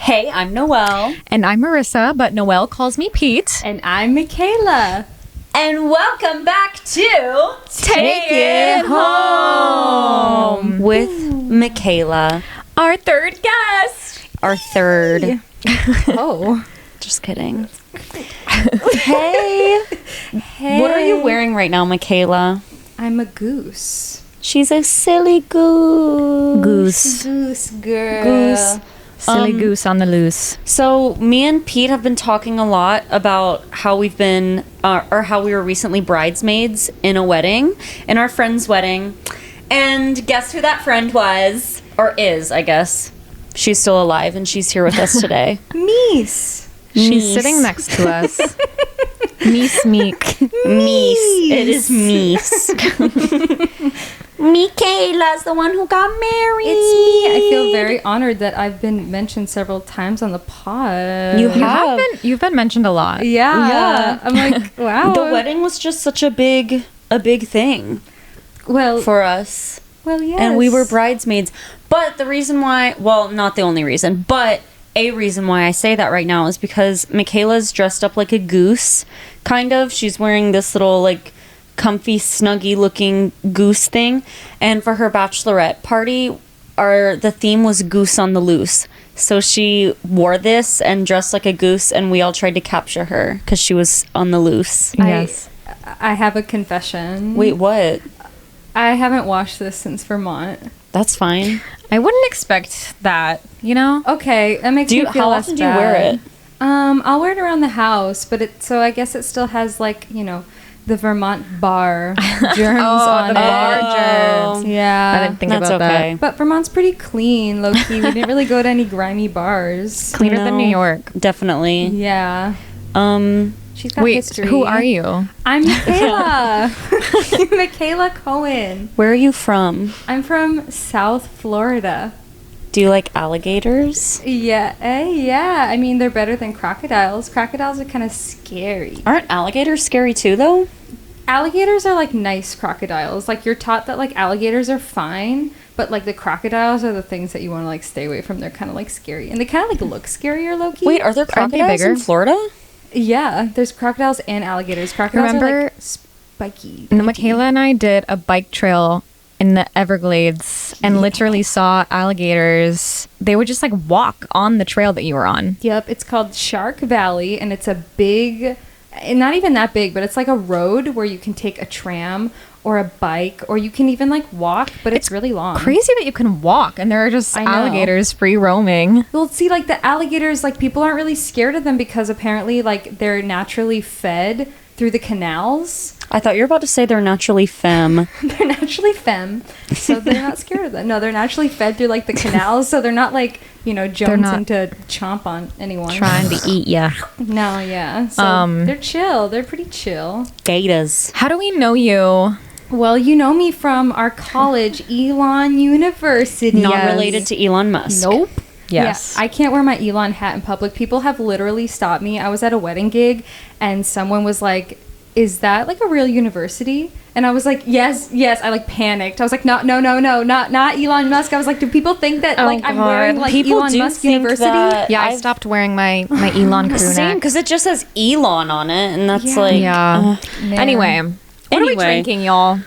Hey, I'm Noelle. And I'm Marissa, but Noelle calls me Pete. And I'm Mikayla. And welcome back to Take It Home with Mikayla. Our third guest. Our third. Oh. Just kidding. Hey. What are you wearing right now, Mikayla? I'm a goose. She's a silly goose. Goose girl. Goose. Silly goose on the loose. So me and Pete have been talking a lot about how we've been, or how we were recently bridesmaids in a wedding, in our friend's wedding. And guess who that friend was? Or is, I guess. She's still alive and she's here with us today. Meese. She's sitting next to us. Meese Meek. Meese. It is Meese. Mikayla's the one who got married. It's me. I feel very honored that I've been mentioned several times on the pod. You've been mentioned a lot. Yeah. I'm like, wow. The wedding was just such a big thing. Well, for us. Well, yes. And we were bridesmaids. But the reason why, well, not the only reason, but a reason why I say that right now is because Mikayla's dressed up like a goose, kind of. She's wearing this little, like, comfy, snuggy looking goose thing. And for her bachelorette party, the theme was goose on the loose. So she wore this and dressed like a goose, and we all tried to capture her because she was on the loose. Yes. I have a confession. Wait, what? I haven't washed this since Vermont. That's fine. I wouldn't expect that, you know? Okay, that makes me feel how less often do you wear bad. it? I'll wear it around the house, but so I guess it still has, like, you know, the Vermont bar germs on the it. bar germs. Yeah. I didn't think That's about okay. that. But Vermont's pretty clean, low-key. We didn't really go to any grimy bars. Cleaner than New York. Definitely. Yeah. She's got Wait, history. who are you? I'm Mikayla. Mikayla Cohen. Where are you from? I'm from South Florida. Do you like alligators? Yeah, yeah. I mean, they're better than crocodiles. Crocodiles are kind of scary. Aren't alligators scary too, though? Alligators are like nice crocodiles. Like, you're taught that like alligators are fine, but like the crocodiles are the things that you want to like stay away from. They're kind of like scary, and they kind of like look scarier, low-key. Wait, are there Aren't they crocodiles bigger? in Florida? Yeah, there's crocodiles and alligators. Crocodiles are Remember- like spiky. Mikayla and I did a bike trail in the Everglades and literally saw alligators. They would just like walk on the trail that you were on. Yep, it's called Shark Valley, and it's a big, and not even that big, but it's like a road where you can take a tram or a bike, or you can even like walk, but it's really long. Crazy that you can walk and there are just I know. alligators free roaming. Well, see, like the alligators, like people aren't really scared of them because apparently like they're naturally fed through the canals. I thought you were about to say they're naturally femme. They're naturally femme, so they're not scared of them. No, they're naturally fed through like the canals, so they're not like, you know, jonesing to chomp on anyone. Trying to eat ya. No, yeah. So they're chill. They're pretty chill. Gators. How do we know you? Well, you know me from our college, Elon University. Not related to Elon Musk. Nope. Yes. Yeah, I can't wear my Elon hat in public. People have literally stopped me. I was at a wedding gig, and someone was like, "Is that like a real university?" And I was like, yes. I like panicked. I was like, no, not Elon Musk. I was like, do people think that like I'm wearing like People Elon do Musk think University? that- Yeah, I stopped wearing my Elon crew Same, neck. because it just says Elon on it, and that's Yeah. like... Yeah. Man. Anyway, what are we drinking, y'all?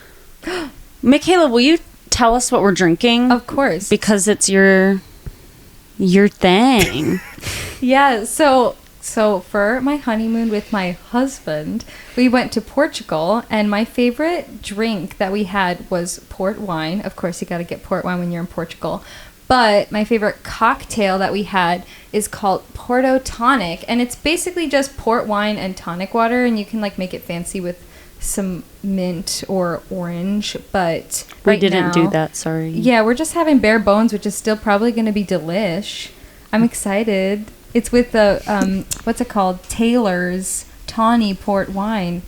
Mikayla, will you tell us what we're drinking? Of course. Because it's your thing. Yeah, so for my honeymoon with my husband, we went to Portugal, and my favorite drink that we had was port wine. Of course, you got to get port wine when you're in Portugal. But my favorite cocktail that we had is called Porto Tonic, and it's basically just port wine and tonic water, and you can like make it fancy with some mint or orange, but We right didn't now- do that, sorry. Yeah, we're just having bare bones, which is still probably going to be delish. I'm excited. It's with the, what's it called? Taylor's Tawny Port Wine.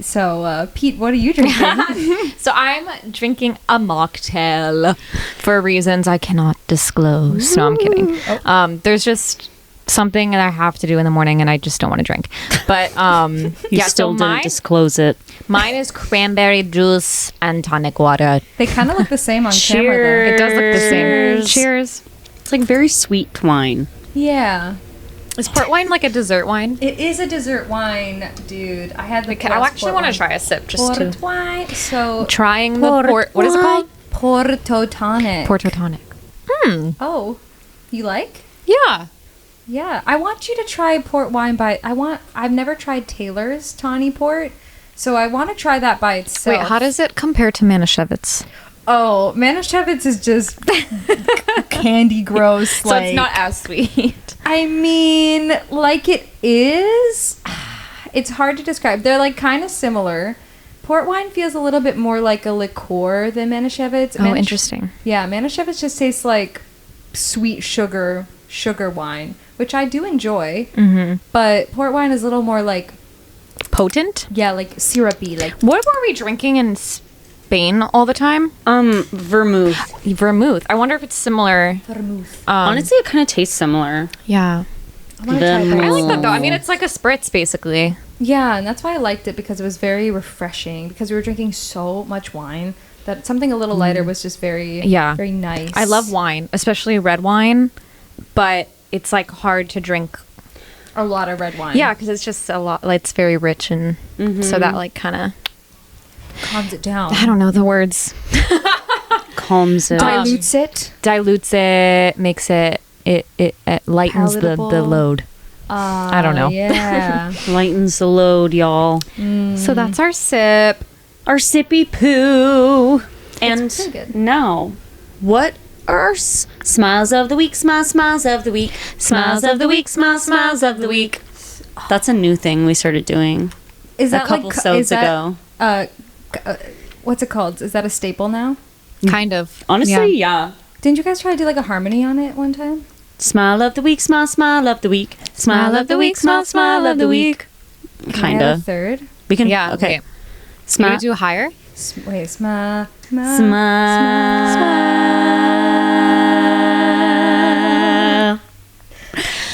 So, Pete, what are you drinking? So I'm drinking a mocktail for reasons I cannot disclose. No, I'm kidding. There's just something that I have to do in the morning and I just don't want to drink. But You still didn't disclose it. Mine is cranberry juice and tonic water. They kind of look the same on camera, It does look the same. Cheers. Cheers. It's like very sweet wine. Yeah. Is port wine like a dessert wine? It is a dessert wine, dude. I had the Okay, I actually want to try a sip just port to wine. So trying the port. What is it called? Porto tonic. Porto tonic. Oh, you like? Yeah. Yeah, I want you to try port wine I've never tried Taylor's Tawny Port, so I want to try that by itself. Wait, how does it compare to Manischewitz? Oh, Manischewitz is just candy gross. So it's not as sweet. I mean, like it is. It's hard to describe. They're like kind of similar. Port wine feels a little bit more like a liqueur than Manischewitz. Oh, interesting. Yeah, Manischewitz just tastes like sweet sugar wine, which I do enjoy. Mm-hmm. But port wine is a little more like potent. Yeah, like syrupy. Like what were we drinking in Spain all the time? Vermouth. Vermouth. I wonder if it's similar. Vermouth. Honestly, it kind of tastes similar. Yeah. I want to try that. I like that though. I mean, it's like a spritz basically. Yeah, and that's why I liked it, because it was very refreshing, because we were drinking so much wine that something a little lighter was just very nice. I love wine, especially red wine, but it's like hard to drink a lot of red wine. Yeah, because it's just a lot, like, it's very rich, and so that like kind of calms it down. I don't know the words. Calms it. Dilutes it, makes it lightens the load. I don't know. Yeah. Lightens the load, y'all. So that's our sip. Our sippy poo. It's And pretty good. now, what are our smiles of the week? Smiles of the week. Smiles of the week. Smiles of the week. That's a new thing we started doing Is a that couple like sods ago. What's it called? Is that a staple now? Kind of. Honestly, yeah. Didn't you guys try to do like a harmony on it one time? Smile of the week. Smile of the week. Smile of the week. Smile of the week. Can I add a third? We can. Yeah. Okay. Wait. Can we do higher? Wait, smile. Smile.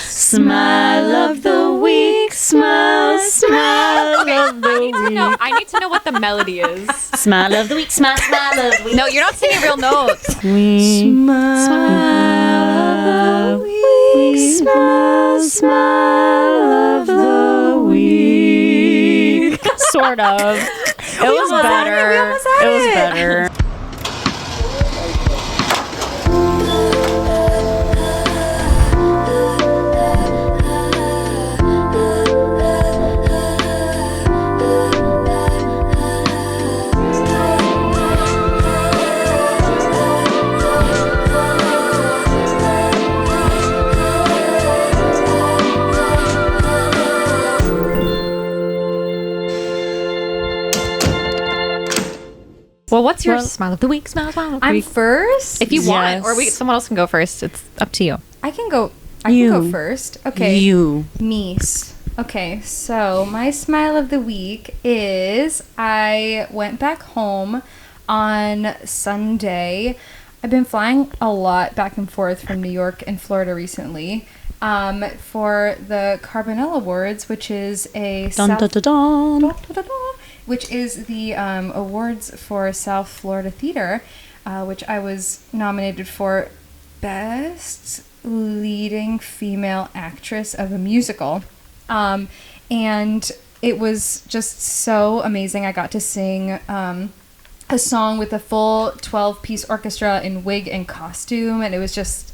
Smile of the week. Smile of the week. I need to know what the melody is. Smile of the week. Smile of the week. No, you're not singing real notes. Smile of the week. Smile of the week. Sort of. It was better. It was better. Well, what's your smile of the week? Smile of the I'm week. first. If you want, or someone else can go first. It's up to you. I can go first. Okay. You. Meese. Okay, so my smile of the week is I went back home on Sunday. I've been flying a lot back and forth from New York and Florida recently for the Carbonell Awards, which is a which is the awards for South Florida Theater, which I was nominated for Best Leading Female Actress of a Musical. And it was just so amazing. I got to sing a song with a full 12-piece orchestra in wig and costume, and it was just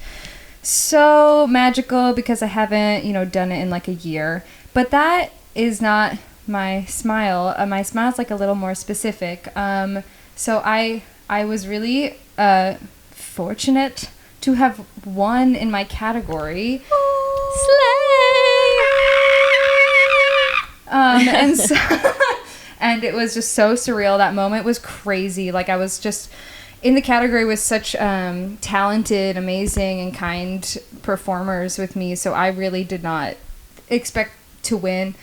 so magical because I haven't, done it in like a year. But that is not my smile. My smile is like a little more specific. So I was really fortunate to have won in my category. And so, and it was just so surreal. That moment was crazy. Like, I was just in the category with such talented, amazing, and kind performers with me. So I really did not expect to win.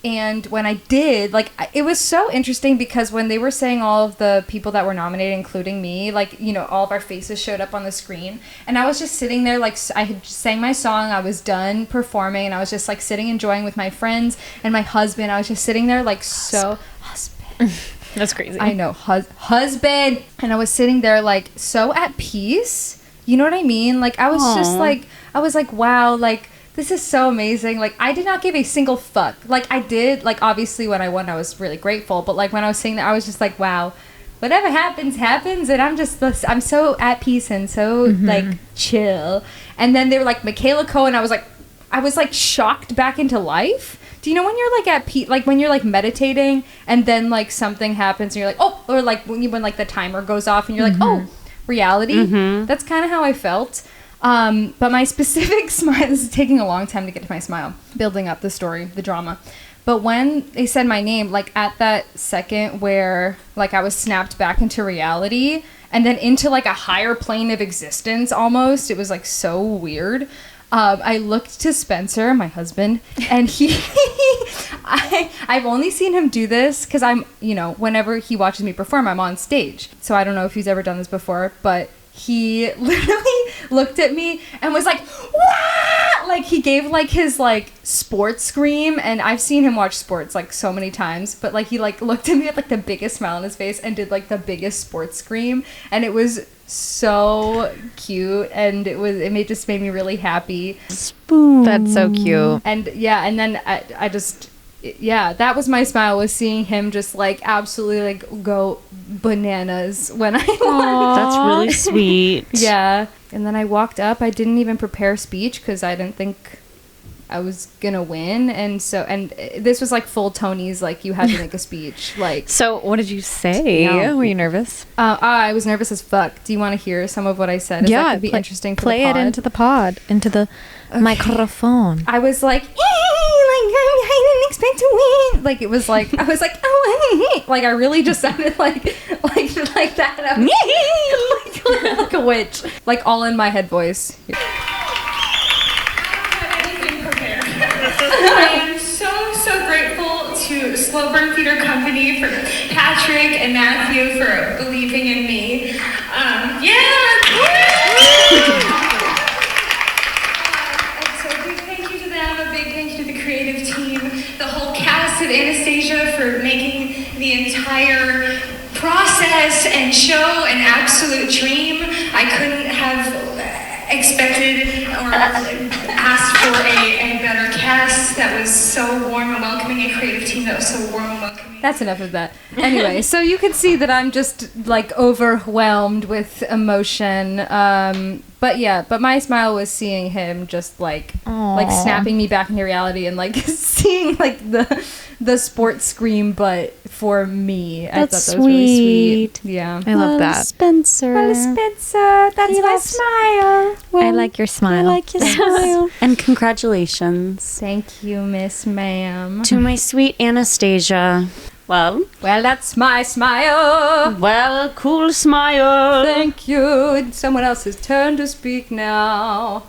And when I did, like, it was so interesting because when they were saying all of the people that were nominated, including me, like, all of our faces showed up on the screen. And I was just sitting there, like, I had sang my song, I was done performing, and I was just, like, sitting enjoying with my friends and my husband. I was just sitting there, like, husband. That's crazy. I know, husband. And I was sitting there, like, so at peace. You know what I mean? Like, I was just, like, I was like, wow, like, this is so amazing. Like, I did not give a single fuck. Like, I did, like, obviously when I won, I was really grateful. But, like, when I was saying that, I was just like, wow, whatever happens, happens. And I'm so at peace and so, like, chill. And then they were like, Mikayla Cohen. I was like shocked back into life. Do you know when you're like at peace, like when you're like meditating and then like something happens and you're like, oh, or like when like the timer goes off and you're like, oh, reality. That's kind of how I felt. But my specific smile, this is taking a long time to get to my smile, building up the story, the drama. But when they said my name, like at that second where like I was snapped back into reality and then into like a higher plane of existence almost, it was like so weird. I looked to Spencer, my husband, and I've only seen him do this because I'm, you know, whenever he watches me perform, I'm on stage. So I don't know if he's ever done this before, but he literally looked at me and was like, "Wah!" Like he gave like his like sports scream, and I've seen him watch sports like so many times, but like he like looked at me with like the biggest smile on his face and did like the biggest sports scream, and it was so cute, and it just made me really happy. Spoon. That's so cute. And yeah, and then I just, yeah, that was my smile, was seeing him just like absolutely like go bananas when I won. That's really sweet. Yeah. And then I walked up. I didn't even prepare a speech because I didn't think I was gonna win, and this was like full Tony's, like you had to make a speech. Like, So what did you say? No. Were you nervous? I was nervous as fuck. Do you want to hear some of what I said? That could be interesting. For Play the it pod? into the pod, into the microphone. I was like, I didn't expect to win. Like it was like I was like, oh, like I really just sounded like that. I was like a witch, like all in my head voice. I am so grateful to Slow Burn Theater Company, for Patrick and Matthew for believing in me. So a big thank you to them, a big thank you to the creative team, the whole cast of Anastasia for making the entire process and show an absolute dream. I couldn't have expected or asked for a better cast that was so warm and welcoming, a creative team that was so warm and welcoming. That's enough of that. Anyway, so you can see that I'm just like overwhelmed with emotion. But my smile was seeing him just like snapping me back into reality and like seeing like the sports scream, but for me. I thought that was really sweet. Yeah. I love that. Spencer. Well, Spencer, that's my smile. I like your smile. I like your smile. And congratulations Thank you, Miss Ma'am. to my sweet Anastasia. Well, That's my smile. cool smile. Thank you. It's someone else's turn to speak now.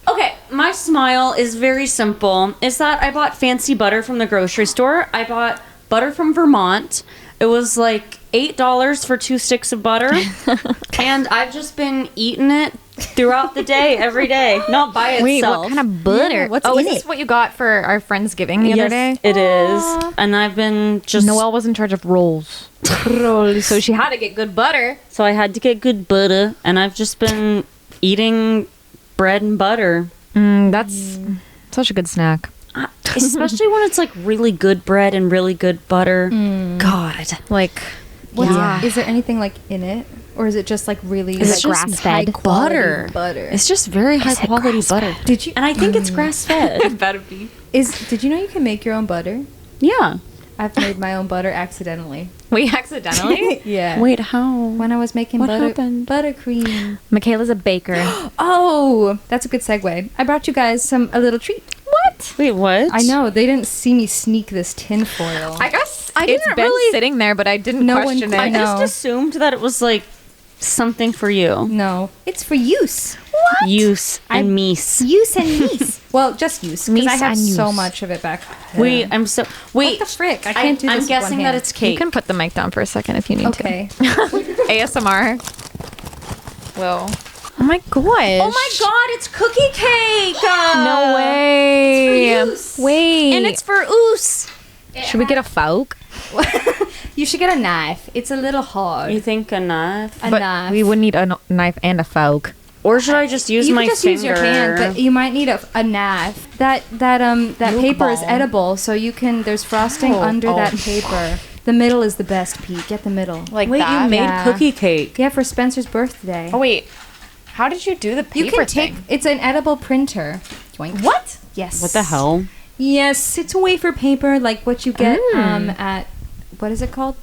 Okay, my smile is very simple. Is that I bought fancy butter from the grocery store. I bought butter from Vermont. It was like $8 for 2 sticks of butter. And I've just been eating it throughout the day, every day. Not by itself. Wait, what kind of butter? What's is in this it? what you got for our Friendsgiving the other day? It is. And I've been just... Noelle was in charge of rolls. So she had to get good butter. So I had to get good butter. And I've just been eating bread and butter. That's such a good snack. Especially when it's like really good bread and really good butter. God. Like, Is there anything like in it? Or is it just like really It's like just high butter. quality butter? It's just very high quality butter. Did you And I think it's grass fed. better be. did you know you can make your own butter? Yeah. I've made my own butter accidentally. Wait, accidentally? Yeah. Wait, how? When I was making What happened? buttercream. Mikayla's a baker. Oh, that's a good segue. I brought you guys a little treat. What? Wait, what? I know they didn't see me sneak this tin foil. I guess I it's didn't been really- sitting there, but I didn't No one question quite I it. know. just assumed that it was like something for you. No, it's for use. Use and meese. Use and use. Well, just use because I Mise have and so use. much of it back. Wait, I'm so... Wait. What the frick? I can't do this I'm with guessing one that hand. it's You cake. can put the mic down for a second if you need Okay. to. ASMR. Whoa. Oh my gosh. Oh my god, it's cookie cake! No way. It's for use. Wait. And it's for oos. Should we get a fork? You should get a knife. It's a little hard. You think a knife? A knife. We would need a knife and a fork. Or should I just use you my can just finger? use your hand, but you might need a nav. That paper is ball. edible, so you can. There's frosting under that paper. The middle is the best, Pete. Get the middle. Like Wait, that? you made Yeah. cookie cake. Yeah, for Spencer's birthday. Oh wait, how did you do the paper you can take. thing? It's an edible printer. Yoink. What? Yes. What the hell? Yes, it's a wafer paper like what you get at what is it called?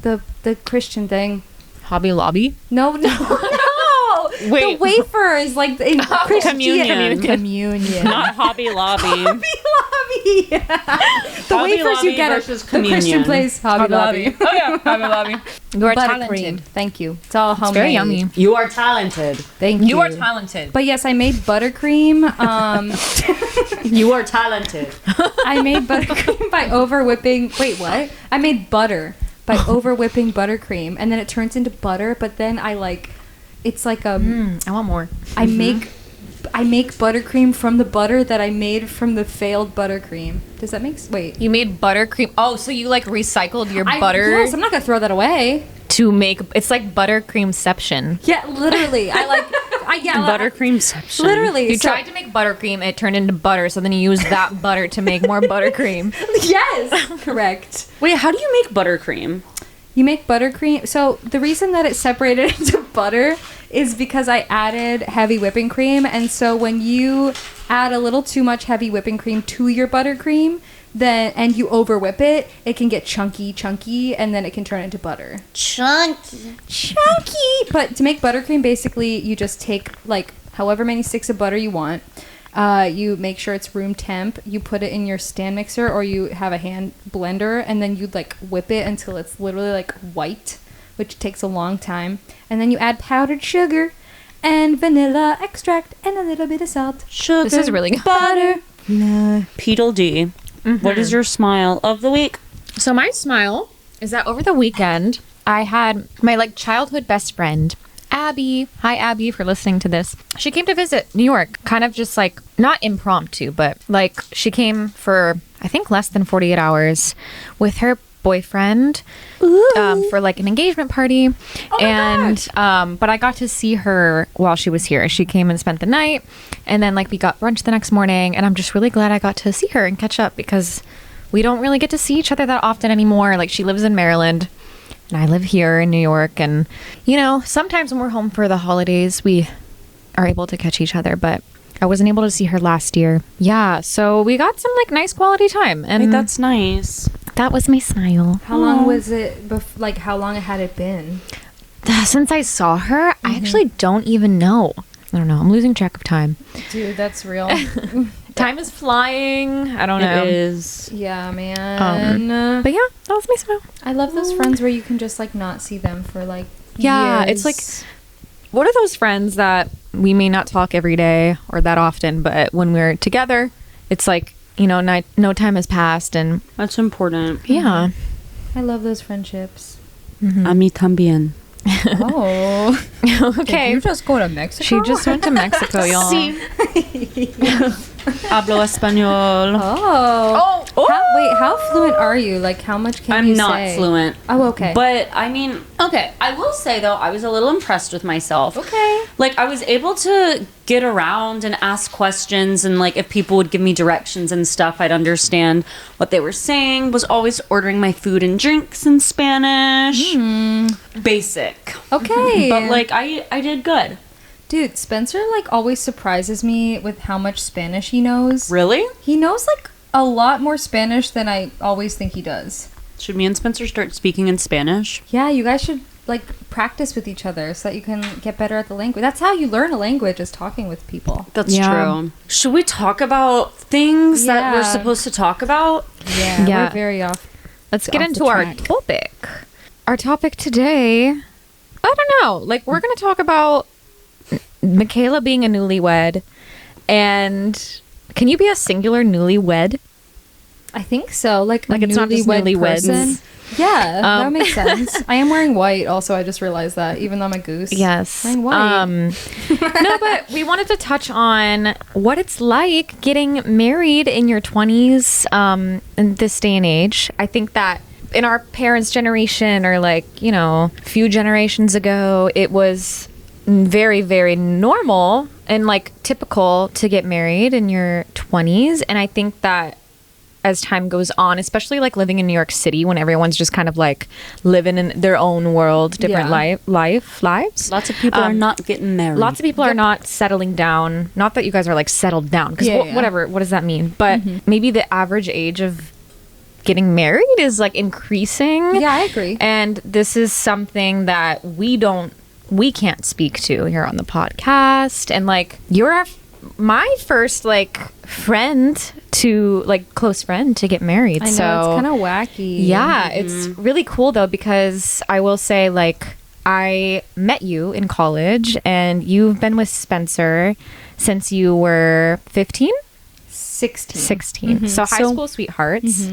The Christian thing. Hobby Lobby? No, no. Wait. The wafer is like in Christian Communion. Communion. Not Hobby Lobby. Hobby Lobby. The Hobby wafers Lobby you get at versus the Communion. Christian place. Hobby Lobby. Oh yeah, Hobby Lobby. You are Buttercream. talented. Thank you. It's all homemade. Very yummy. You are talented. Thank you. You are talented. But yes, I made buttercream. You are talented. I made buttercream by over whipping. Wait, what? I made butter by over whipping buttercream, and then it turns into butter. But then I like, it's like I want more. I make buttercream from the butter that I made from the failed buttercream. Does that make wait? You made buttercream. Oh, so you like recycled your butter Yes, I'm not gonna throw that away. to make. It's like buttercreamception. Yeah, literally. Buttercreamception. Literally. You so- tried to make buttercream, it turned into butter, so then you used that butter to make more buttercream. Yes, correct. Wait, how do you make buttercream? You make buttercream. So the reason that it's separated into butter is because I added heavy whipping cream, and so when you add a little too much heavy whipping cream to your buttercream, then and you over whip it, it can get chunky, and then it can turn into butter. Chunky. But to make buttercream, basically, you just take like however many sticks of butter you want. You make sure it's room temp. You put it in your stand mixer, or you have a hand blender, and then you like whip it until it's literally like white, which takes a long time. And then you add powdered sugar and vanilla extract and a little bit of salt. Sugar. This is really good. Butter. Peedle D. What is your smile of the week? So my smile is that over the weekend, I had my like childhood best friend, Abby. Hi, Abby, for listening to this. She came to visit New York, kind of just like not impromptu, but like she came for I think less than 48 hours with her boyfriend for like an engagement party. But I got to see her while she was here. She came and spent the night, and then like we got brunch the next morning, and I'm just really glad I got to see her and catch up because we don't really get to see each other that often anymore. Like she lives in Maryland and I live here in New York, and you know, sometimes when we're home for the holidays we are able to catch each other, but I wasn't able to see her last year. Yeah, so we got some like nice quality time, and Wait, that's nice. that was my smile. How long was it? Like how long had it been? Since I saw her, I actually don't even know. I don't know. I'm losing track of time. Dude, that's real. Time is flying. I don't know. It is. Yeah, man. But yeah, that was my smile. I love those friends where you can just like not see them for like Yeah, years. it's like what are those friends that we may not talk every day or that often, but when we're together, it's like, you know, no time has passed, and That's important. yeah. I love those friendships. A mí también. Oh. Okay. Did you just go to Mexico? She just went to Mexico, y'all. Hablo español. Oh. How fluent are you? Like, how much can you I'm say? not fluent. Oh, okay. But I mean, okay, I will say though, I was a little impressed with myself. Okay. Like I was able to get around and ask questions, and like if people would give me directions and stuff, I'd understand what they were saying. Was always ordering my food and drinks in Spanish. Basic. Okay. But like I did good. Dude, Spencer like always surprises me with how much Spanish he knows. Really? He knows like a lot more Spanish than I always think he does. Should me and Spencer start speaking in Spanish? Yeah, you guys should like practice with each other so that you can get better at the language. That's how you learn a language, is talking with people. That's Yeah. true. Should we talk about things that we're Yeah. supposed to talk about? Yeah, Yeah. we're very off. Let's get off into the our track. topic. Our topic today, I don't know. Like, we're going to talk about Mikayla being a newlywed. And can you be a singular newlywed? I think so. Like Like, a it's not just newlywed newlyweds. person. Yeah, that makes sense. I am wearing white. Also, I just realized that, even though I'm a goose. Yes. Wearing white. No, but we wanted to touch on what it's like getting married in your 20s in this day and age. I think that in our parents' generation, or like, you know, a few generations ago, it was very, very normal and like typical to get married in your 20s. And I think that as time goes on, especially like living in New York City when everyone's just kind of like living in their own world, different lives. Lots of people are not getting married. Lots of people are not settling down. Not that you guys are like settled down, because whatever, what does that mean? But maybe the average age of getting married is like increasing. Yeah, I agree. And this is something that we can't speak to here on the podcast. And like you're my first like friend to like close friend to get married. I know, so it's kind of wacky. yeah, it's really cool though, because I will say like I met you in college and you've been with Spencer since you were 15? 16. So high school sweethearts.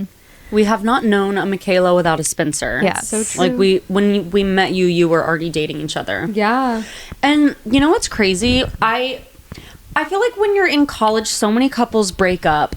We have not known a Mikayla without a Spencer. Yeah, so true. Like when we met you, you were already dating each other. Yeah. And you know what's crazy? I feel like when you're in college, so many couples break up.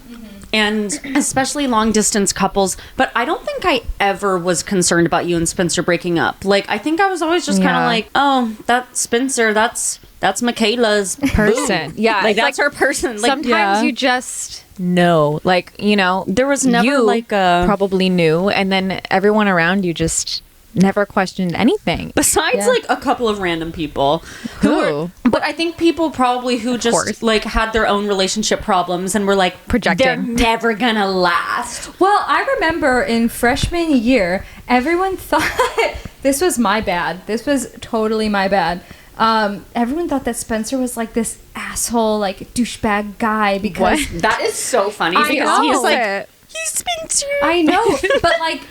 And especially long distance couples, but I don't think I ever was concerned about you and Spencer breaking up. Like, I think I was always just kind of like, oh, that's Spencer, that's Mikayla's Person. Yeah, like it's that's her person. Like, Sometimes you just know, like, you know, there was never you like a probably knew, and then everyone around you just never questioned anything. besides like a couple of random people who but I think people probably who just course. like had their own relationship problems and were like Projecting. they're never gonna last. Well, I remember in freshman year, everyone thought this was my bad. This was totally my bad. Everyone thought that Spencer was like this asshole, like douchebag guy because That is so funny I because know. he's like he's Spencer. I know, but like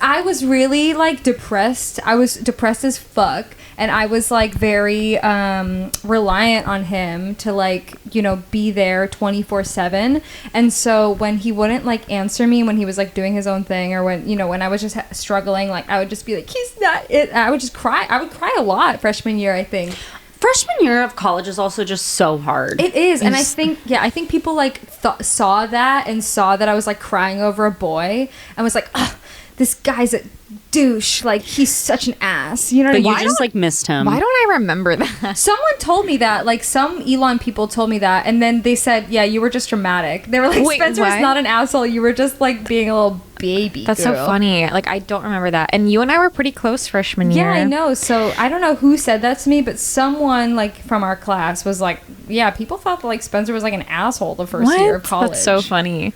I was really like depressed. I was depressed as fuck, and I was like very reliant on him to like, you know, be there 24/7. And so when he wouldn't like answer me when he was like doing his own thing, or when, you know, when I was just struggling, like I would just be like, he's not it. I would just cry. I would cry a lot freshman year, I think. Freshman year of college is also just so hard. It is, and I think people like saw that and saw that I was like crying over a boy and was like, oh, this guy's a douche, like he's such an ass, you know what I But mean? you just like missed him. Why don't I remember that? Someone told me that, like some Elon people told me that, and then they said, yeah, you were just dramatic. They were like, Wait, Spencer's what? not an asshole, you were just like being a little baby That's girl. so funny. Like, I don't remember that. And you and I were pretty close freshman year. Yeah, I know. So I don't know who said that to me, but someone like from our class was like, yeah, people thought that like Spencer was like an asshole the first year of college. That's so funny.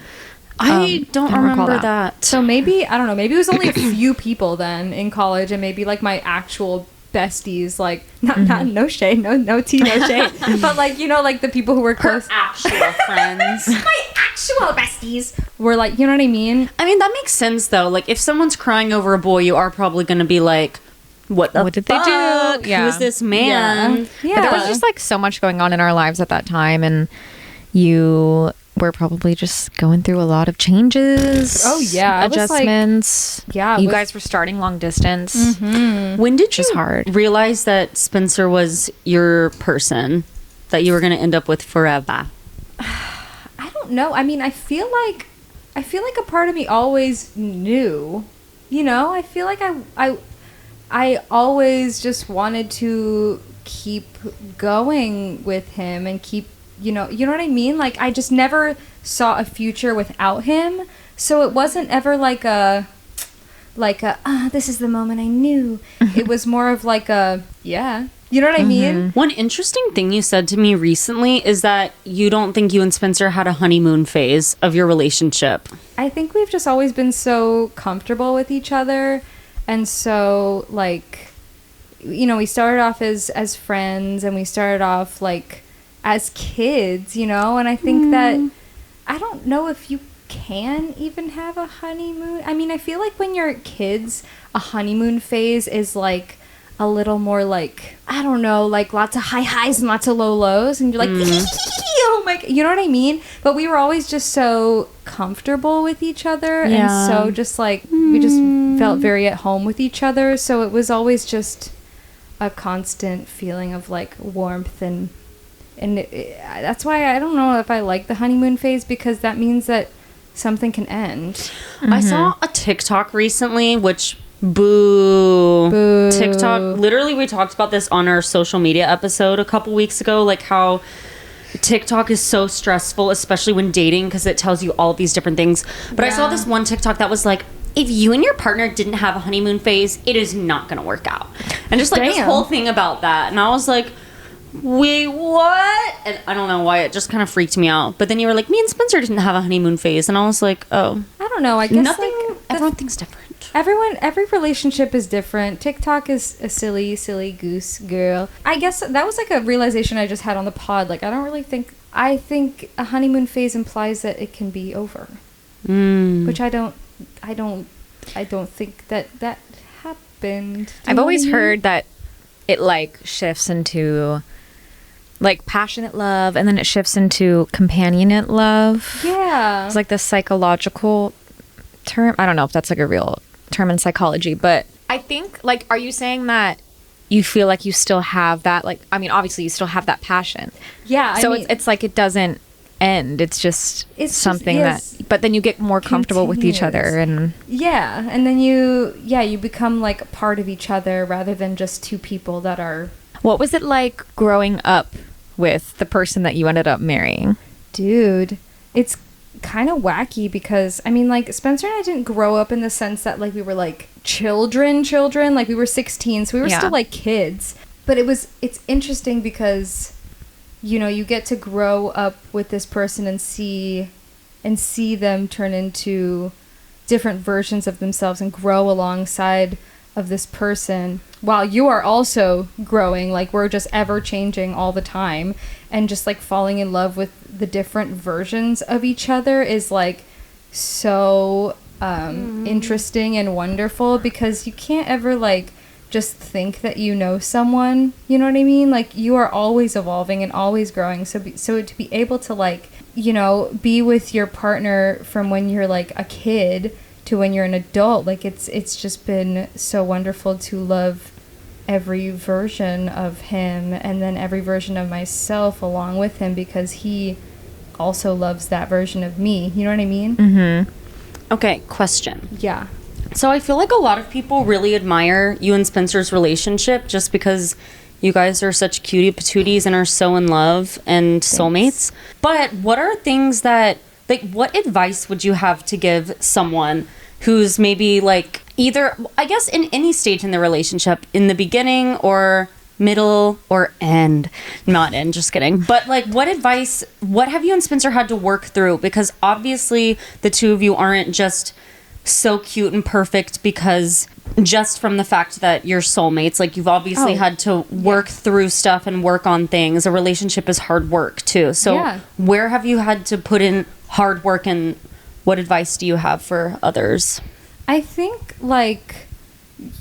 I don't remember that. So maybe, I don't know, maybe it was only a few people then in college, and maybe like my actual besties, like not no shade, no tea, no shade, but like, you know, like the people who were close, actual friends. my actual besties were like, you know what I mean? I mean, that makes sense though. Like if someone's crying over a boy, you are probably going to be like, what What did they do? fuck? Yeah. Who's this man? Yeah. But there was just like so much going on in our lives at that time, and you were probably just going through a lot of changes. Oh, yeah. I was, like- adjustments. Yeah, it you was- guys were starting long distance. When did you is hard. realize that Spencer was your person that you were going to end up with forever? I don't know. I mean, I feel like a part of me always knew. You know, I feel like I always just wanted to keep going with him and keep, you know what I mean? Like I just never saw a future without him. So it wasn't ever like a this is the moment I knew. It was more of like a, yeah. You know what I mean? One interesting thing you said to me recently is that you don't think you and Spencer had a honeymoon phase of your relationship. I think we've just always been so comfortable with each other, and so like, you know, we started off as friends, and we started off like as kids, you know, and I think that I don't know if you can even have a honeymoon. I mean, I feel like when you're kids, a honeymoon phase is like a little more like, I don't know, like lots of high highs and lots of low lows, and you're like, oh my, you know what I mean? But we were always just so comfortable with each other, and so just like we just felt very at home with each other, so it was always just a constant feeling of like warmth, and that's why I don't know if I like the honeymoon phase, because that means that something can end. I saw a TikTok recently, which Boo. Boo. TikTok. Literally, we talked about this on our social media episode a couple weeks ago, like how TikTok is so stressful, especially when dating, because it tells you all these different things. But I saw this one TikTok that was like, if you and your partner didn't have a honeymoon phase, it is not going to work out. And just like this whole thing about that. And I was like, wait, what? And I don't know why, it just kind of freaked me out. But then you were like, me and Spencer didn't have a honeymoon phase. And I was like, oh. I don't know. I guess nothing, like, everything's different. Every relationship is different. TikTok is a silly goose girl. I guess that was like a realization I just had on the pod. Like, I don't really think, I think a honeymoon phase implies that it can be over. Which I don't think that happened. I've always heard that it like shifts into like passionate love, and then it shifts into companionate love. Yeah. It's like the psychological term. I don't know if that's like a real term in psychology, but I think like, are you saying that you feel like you still have that, like, I mean, obviously you still have that passion. Yeah. So it's like it doesn't end. It's something yes, that, but then you get more comfortable with each other, and yeah, and then you become like a part of each other rather than just two people that are. What was it like growing up with the person that you ended up marrying? Dude, it's kind of wacky because I mean, like, Spencer and I didn't grow up in the sense that like we were like children, like we were 16, so we were still like kids. But it's interesting because, you know, you get to grow up with this person and see them turn into different versions of themselves and grow alongside of this person while you are also growing. Like, we're just ever changing all the time, and just like falling in love with the different versions of each other is like so interesting and wonderful, because you can't ever like just think that you know someone, you know what I mean? Like, you are always evolving and always growing. So to be able to like, you know, be with your partner from when you're like a kid to when you're an adult, like it's just been so wonderful to love every version of him, and then every version of myself along with him, because he also loves that version of me. You know what I mean? Mm-hmm. Okay, question. Yeah. So I feel like a lot of people really admire you and Spencer's relationship just because you guys are such cutie patooties and are so in love and soulmates. But what are things that, like, what advice would you have to give someone who's maybe like either, I guess, in any stage in the relationship, in the beginning or middle or end? Not end, just kidding. But like, what have you and Spencer had to work through? Because obviously the two of you aren't just so cute and perfect because just from the fact that you're soulmates. Like, you've obviously had to work through stuff and work on things. A relationship is hard work too. So where have you had to put in hard work, and what advice do you have for others? I think like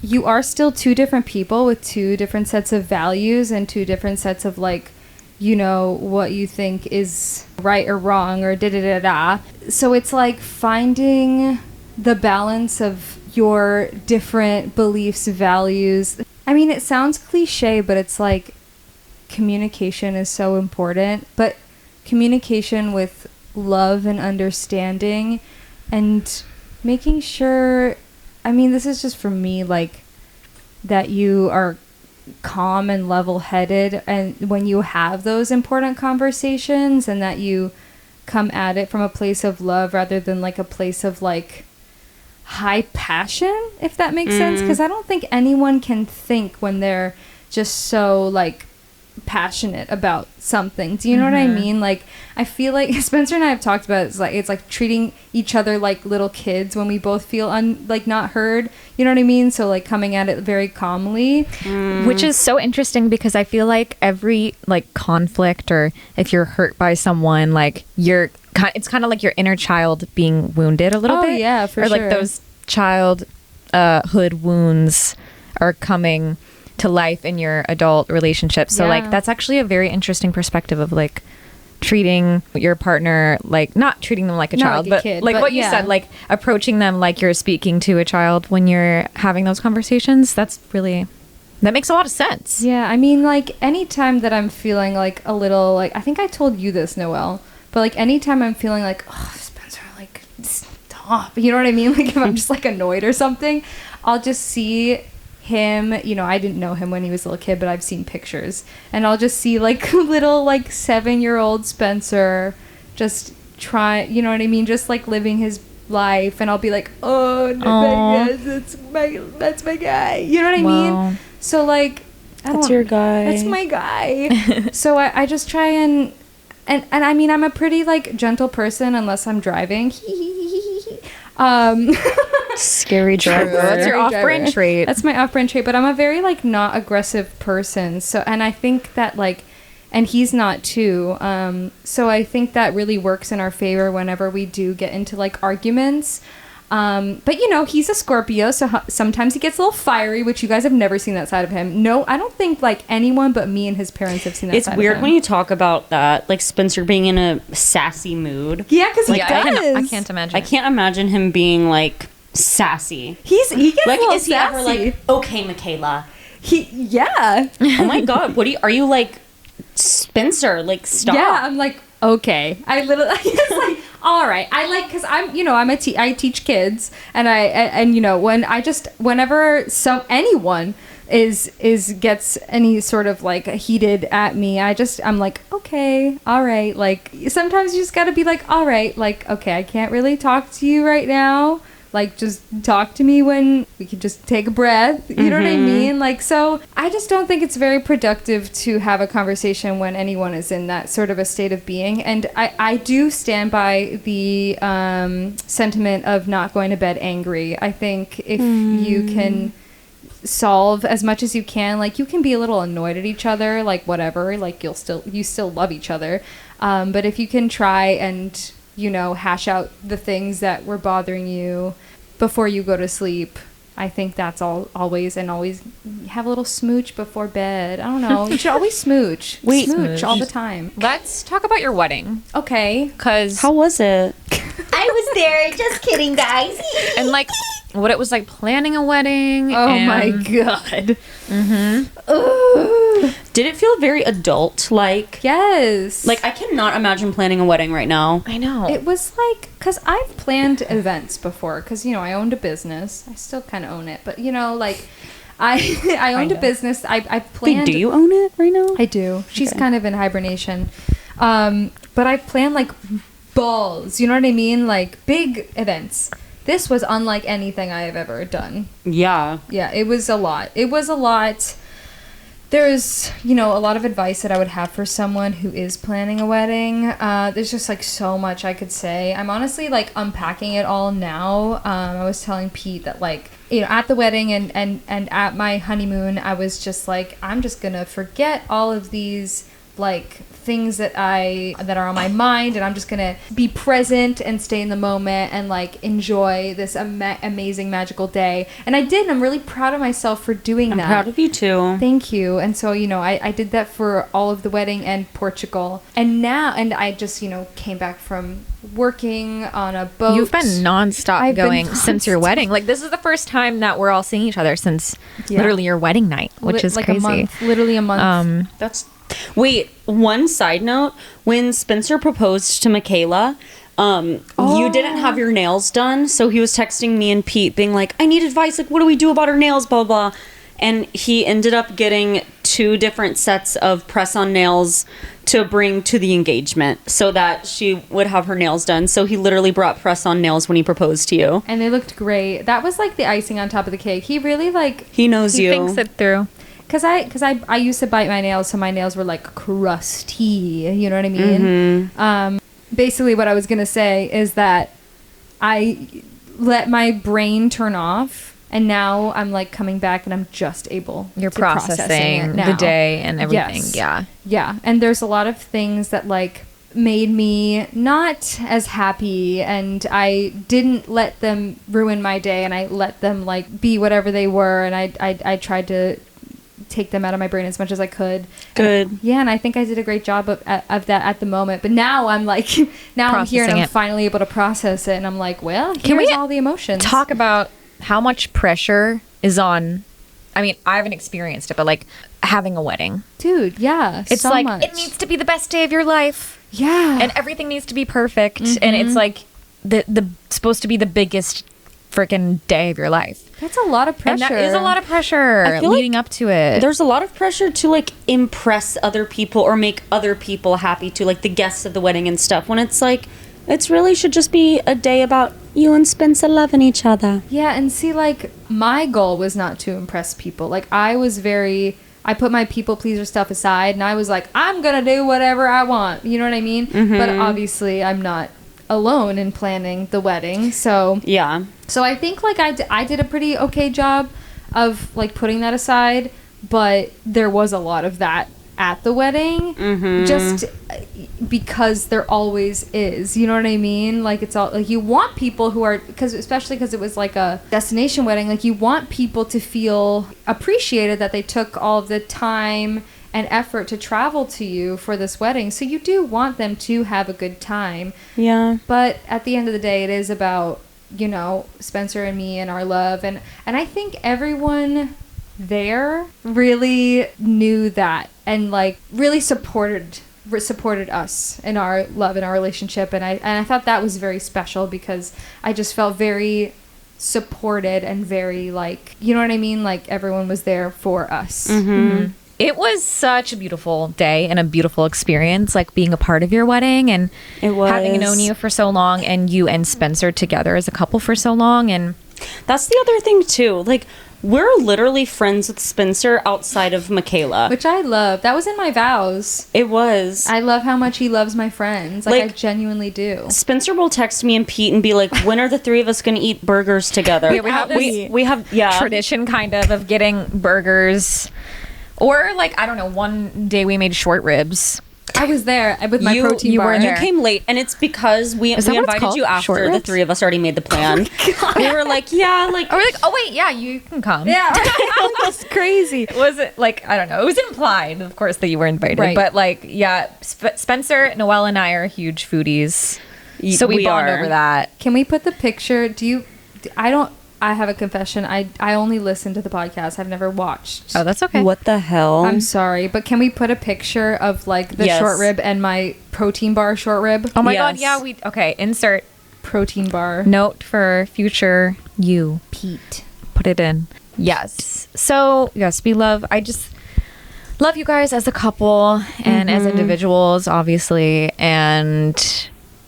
you are still two different people with two different sets of values and two different sets of like, you know, what you think is right or wrong or da-da-da-da. So it's like finding the balance of your different beliefs, values. I mean, it sounds cliche, but it's like communication is so important. But communication with love and understanding, and making sure, I mean, this is just for me, like, that you are calm and level-headed and when you have those important conversations, and that you come at it from a place of love rather than like a place of like high passion, if that makes sense. Because I don't think anyone can think when they're just so like passionate about something. Do you know what I mean? Like, I feel like Spencer and I have talked about it, it's like treating each other like little kids when we both feel like not heard. You know what I mean? So like coming at it very calmly, which is so interesting, because I feel like every like conflict, or if you're hurt by someone, like it's kind of like your inner child being wounded a little bit. Oh yeah, for sure. Or like those childhood wounds are coming to life in your adult relationship. So like, that's actually a very interesting perspective of like treating your partner, like not treating them like a child, like a but kid, like but what you said, like approaching them like you're speaking to a child when you're having those conversations. That makes a lot of sense. Yeah, I mean, like, anytime that I'm feeling like a little, like, I think I told you this, Noelle, but like anytime I'm feeling like, oh, Spencer, like, stop stop. You know what I mean? Like if I'm just like annoyed or something, I'll just see him, you know, I didn't know him when he was a little kid, but I've seen pictures, and I'll just see like little like 7-year-old Spencer just try, you know what I mean, just like living his life, and I'll be like, oh my gosh, that's my guy, you know what I mean? So like, That's your guy. That's my guy. So I just try and I mean, I'm a pretty like gentle person unless I'm driving. Scary driver. That's your off-brand trait. That's my off-brand trait, but I'm a very like not aggressive person. So, and I think that like, and he's not too. So I think that really works in our favor whenever we do get into like arguments. But you know, he's a Scorpio, so sometimes he gets a little fiery, which you guys have never seen that side of him. No, I don't think like anyone but me and his parents have seen that side of him. It's weird when you talk about that, like Spencer being in a sassy mood. Yeah, because he does. I can't imagine. I can't imagine him being like sassy. He gets like, a little is he sassy. ever like, okay, Mikayla? Yeah. Oh my God, are you like, Spencer? Like, stop. Yeah, I'm like, okay. I just like, all right. I like, because I'm, you know, I teach kids, and you know, whenever anyone gets any sort of like heated at me, I'm like, okay, all right. Like sometimes you just gotta be like, all right, like, okay, I can't really talk to you right now. Like, just talk to me when we can just take a breath. You know what I mean? Like, so I just don't think it's very productive to have a conversation when anyone is in that sort of a state of being. And I do stand by the sentiment of not going to bed angry. I think if you can solve as much as you can, like, you can be a little annoyed at each other, like, whatever, like, you still love each other. But if you can try and, you know, hash out the things that were bothering you before you go to sleep, I think that's always have a little smooch before bed. I don't know. You should always smooch. Smooch all the time. Let's talk about your wedding. Okay. Because How was it? I was there. Just kidding, guys. and like what it was like planning a wedding. Oh my God. Did it feel very adult? Like, Yes. like I cannot imagine planning a wedding right now. I know. It was like, because I've planned events before, because, you know, I owned a business. I still kind of own it, but, you know, like, I owned a business. I planned. Wait, do you own it right now? I do. She's kind of in hibernation. But I planned, like, balls. You know what I mean? Like, big events. This was unlike anything I have ever done. Yeah. Yeah, it was a lot. There's, you know, a lot of advice that I would have for someone who is planning a wedding. There's just, like, so much I could say. I'm honestly, like, unpacking it all now. I was telling Pete that, like, you know, at the wedding and at my honeymoon, I was just like, I'm just gonna forget all of these, like, things that are on my mind, and I'm just gonna be present and stay in the moment and like enjoy this amazing magical day. And I did, and I'm really proud of myself for doing that. I'm proud of you too. Thank you. And so, you know, I did that for all of the wedding and Portugal, and I just, you know, came back from working on a boat. You've been nonstop I've been going since your nonstop. wedding. Like, this is the first time that we're all seeing each other since literally your wedding night, which is like crazy. a month, literally a month. Wait, one side note, when Spencer proposed to Mikayla, you didn't have your nails done, so he was texting me and Pete being like, I need advice, like, what do we do about our nails, blah, blah, blah. And he ended up getting 2 different sets of press-on nails to bring to the engagement so that she would have her nails done. So he literally brought press-on nails when he proposed to you. And they looked great. That was like the icing on top of the cake. He really like... He knows He you. thinks it through. Because I used to bite my nails, so my nails were like crusty. You know what I mean? Basically, what I was gonna say is that I let my brain turn off, and now I'm like coming back, and I'm just able. You're to processing processing it now. the day and everything. Yes. Yeah. Yeah, and there's a lot of things that like made me not as happy, and I didn't let them ruin my day, and I let them like be whatever they were, and I tried to take them out of my brain as much as I could. Good. And I think I did a great job of that at the moment. But now I'm like, now I'm here and Processing I'm it. finally able to process it. And I'm like, well, Can we here's all the emotions. Talk about how much pressure is on. I mean, I haven't experienced it, but like having a wedding. Dude, yeah. It's so like, much. it needs to be the best day of your life. Yeah. And everything needs to be perfect. And it's like the supposed to be the biggest freaking day of your life. That's a lot of pressure. And that is a lot of pressure I feel leading up to it. There's a lot of pressure to like impress other people or make other people happy too, like the guests of the wedding and stuff, when it's like it's really should just be a day about you and Spencer loving each other. Yeah, and see, like, my goal was not to impress people. Like, I put my people pleaser stuff aside, and I was like, I'm gonna do whatever I want. You know what I mean? But obviously, I'm not alone in planning the wedding. So Yeah. So I think, like, I did a pretty okay job of, like, putting that aside, but there was a lot of that at the wedding, just because there always is. You know what I mean? Like, it's all, like, you want people who are, especially because it was, like, a destination wedding, like, you want people to feel appreciated that they took all of the time and effort to travel to you for this wedding. So you do want them to have a good time. Yeah. But at the end of the day, it is about, you know, Spencer and me and our love. And I think everyone there really knew that and, like, really supported us in our love and our relationship. And I thought that was very special because I just felt very supported and very, like, you know what I mean? Like, everyone was there for us. It was such a beautiful day and a beautiful experience, like being a part of your wedding and It was. having known you for so long and you and Spencer together as a couple for so long. And That's the other thing too. Like, we're literally friends with Spencer outside of Mikayla. Which I love. That was in my vows. It was. I love how much he loves my friends. Like, I Like, genuinely do. Spencer will text me and Pete and be like, "When are the three of us going to eat burgers together?" Yeah, we have this we have tradition kind of getting burgers. Or, like, I don't know, one day we made short ribs. I was there with my protein you bar. were You there. came late, and it's because we Is that what it's invited called? you after Short the ribs? three of us already made the plan. We were like, yeah, like Or we're like, oh, wait, yeah, you can come. Yeah, that's crazy. Was it, like, I don't know. It was implied, of course, that you were invited. Right. But, like, yeah, Spencer, Noelle, and I are huge foodies. So we bond over that. Can we put the picture? I have a confession. I only listen to the podcast. I've never watched. Oh, that's okay. what the hell? I'm sorry, but can we put a picture of, like, the Yes. short rib and my protein bar short rib? Oh, my Yes. God, yeah, okay, insert Protein bar. note for future you. Pete. Put it in. Yes. So, yes, I just love you guys as a couple and as individuals, obviously. And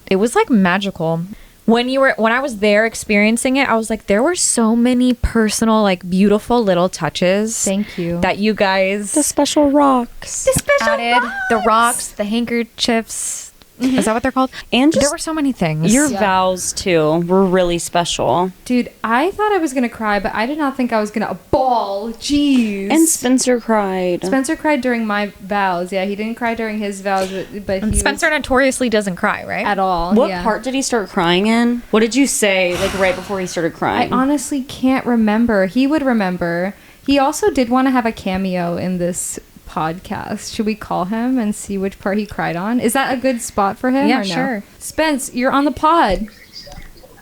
it was, like, magical. When I was there experiencing it, I was like, there were so many personal, like, beautiful little touches. Thank you. That you guys the special rocks. added. The rocks, the handkerchiefs. Is that what they're called? And just there were so many things. your vows too were really special. Dude, I thought I was going to cry, but I did not think I was going to bawl. Jeez. And Spencer cried. Spencer cried during my vows. Yeah, he didn't cry during his vows, but he Spencer notoriously doesn't cry, right? at all. What yeah. part did he start crying in? What did you say, like, right before he started I crying? honestly can't remember. He would remember. He also did want to have a cameo in this podcast. Should we call him and see which part he cried on? Is that a good spot for him? Yeah, or no? sure. Spence, you're on the pod.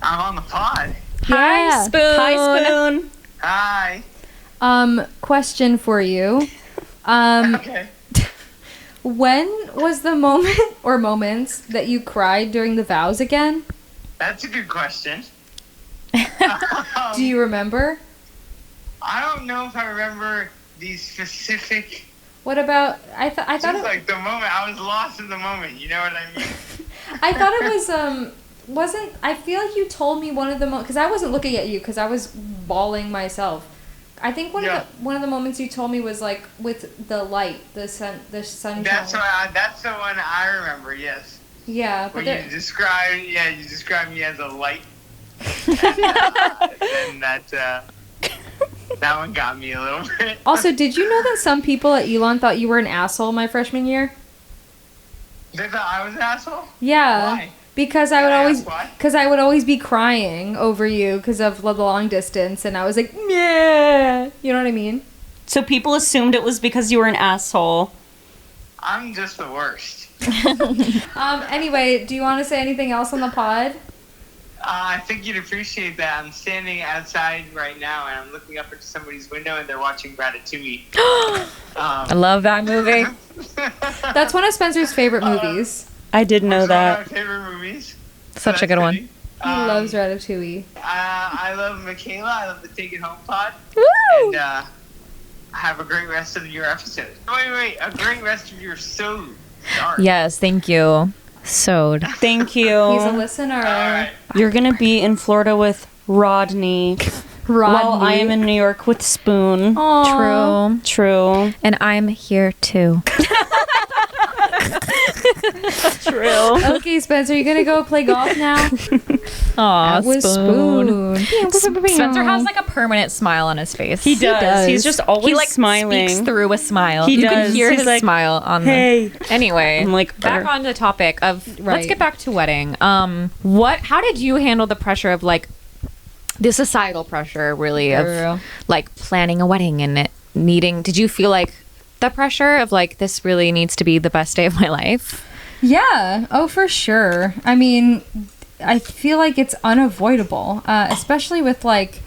I'm on the pod. Hi, Yeah. Spoon. Hi, Spoon. Hi. Question for you. Okay. When was the moment or moments that you cried during the vows again? That's a good question. Do you remember? I don't know if I remember the specific. What about I thought Just like the moment. I was lost in the moment. You know what I mean? I thought it was wasn't I feel like you told me one of the because I wasn't looking at you because I was bawling myself. I think one of the moments you told me was, like, with the light, the sunshine. That's the one I remember. Yes. Yeah, but When there, you described me as a light. and that one got me a little bit. also, did you know that some people at Elon thought you were an asshole my freshman year? They thought I was an asshole? Yeah. Why? Because I Can would I always, ask why? because I would always be crying over you because of the long distance, and I was like, yeah, you know what I mean? So people assumed it was because you were an asshole. I'm just the worst. Anyway, do you want to say anything else on the pod? I think you'd appreciate that. I'm standing outside right now, and I'm looking up into somebody's window, and they're watching Ratatouille. I love that movie. That's one of Spencer's favorite movies. I did know It's one that. of my favorite movies. Such a good one. He loves Ratatouille. I love Mikayla. I love the Take It Home pod. Woo! And have a great rest of your episode. Wait. A great rest of your sewed. Sorry. Yes, thank you. Sewed. Thank you. He's a listener. All right. You're gonna be in Florida with Rodney. While I am in New York with Spoon. Aww. True. And I'm here too. True. Okay, Spencer, you gonna go play golf now? Aw, With Spoon. Spencer has like a permanent smile on his face. He does. He's just always He like smiling. speaks through a smile. He you does. can hear He's his like, smile on "Hey." the Anyway, I'm like, back "Brr." on the topic of let's Right. get back to wedding. How did you handle the pressure of like the societal pressure really of like planning a wedding and it needing did you feel like the pressure of like this really needs to be the best day of my life? Yeah. Oh, for sure. I mean, I feel like it's unavoidable, especially with like,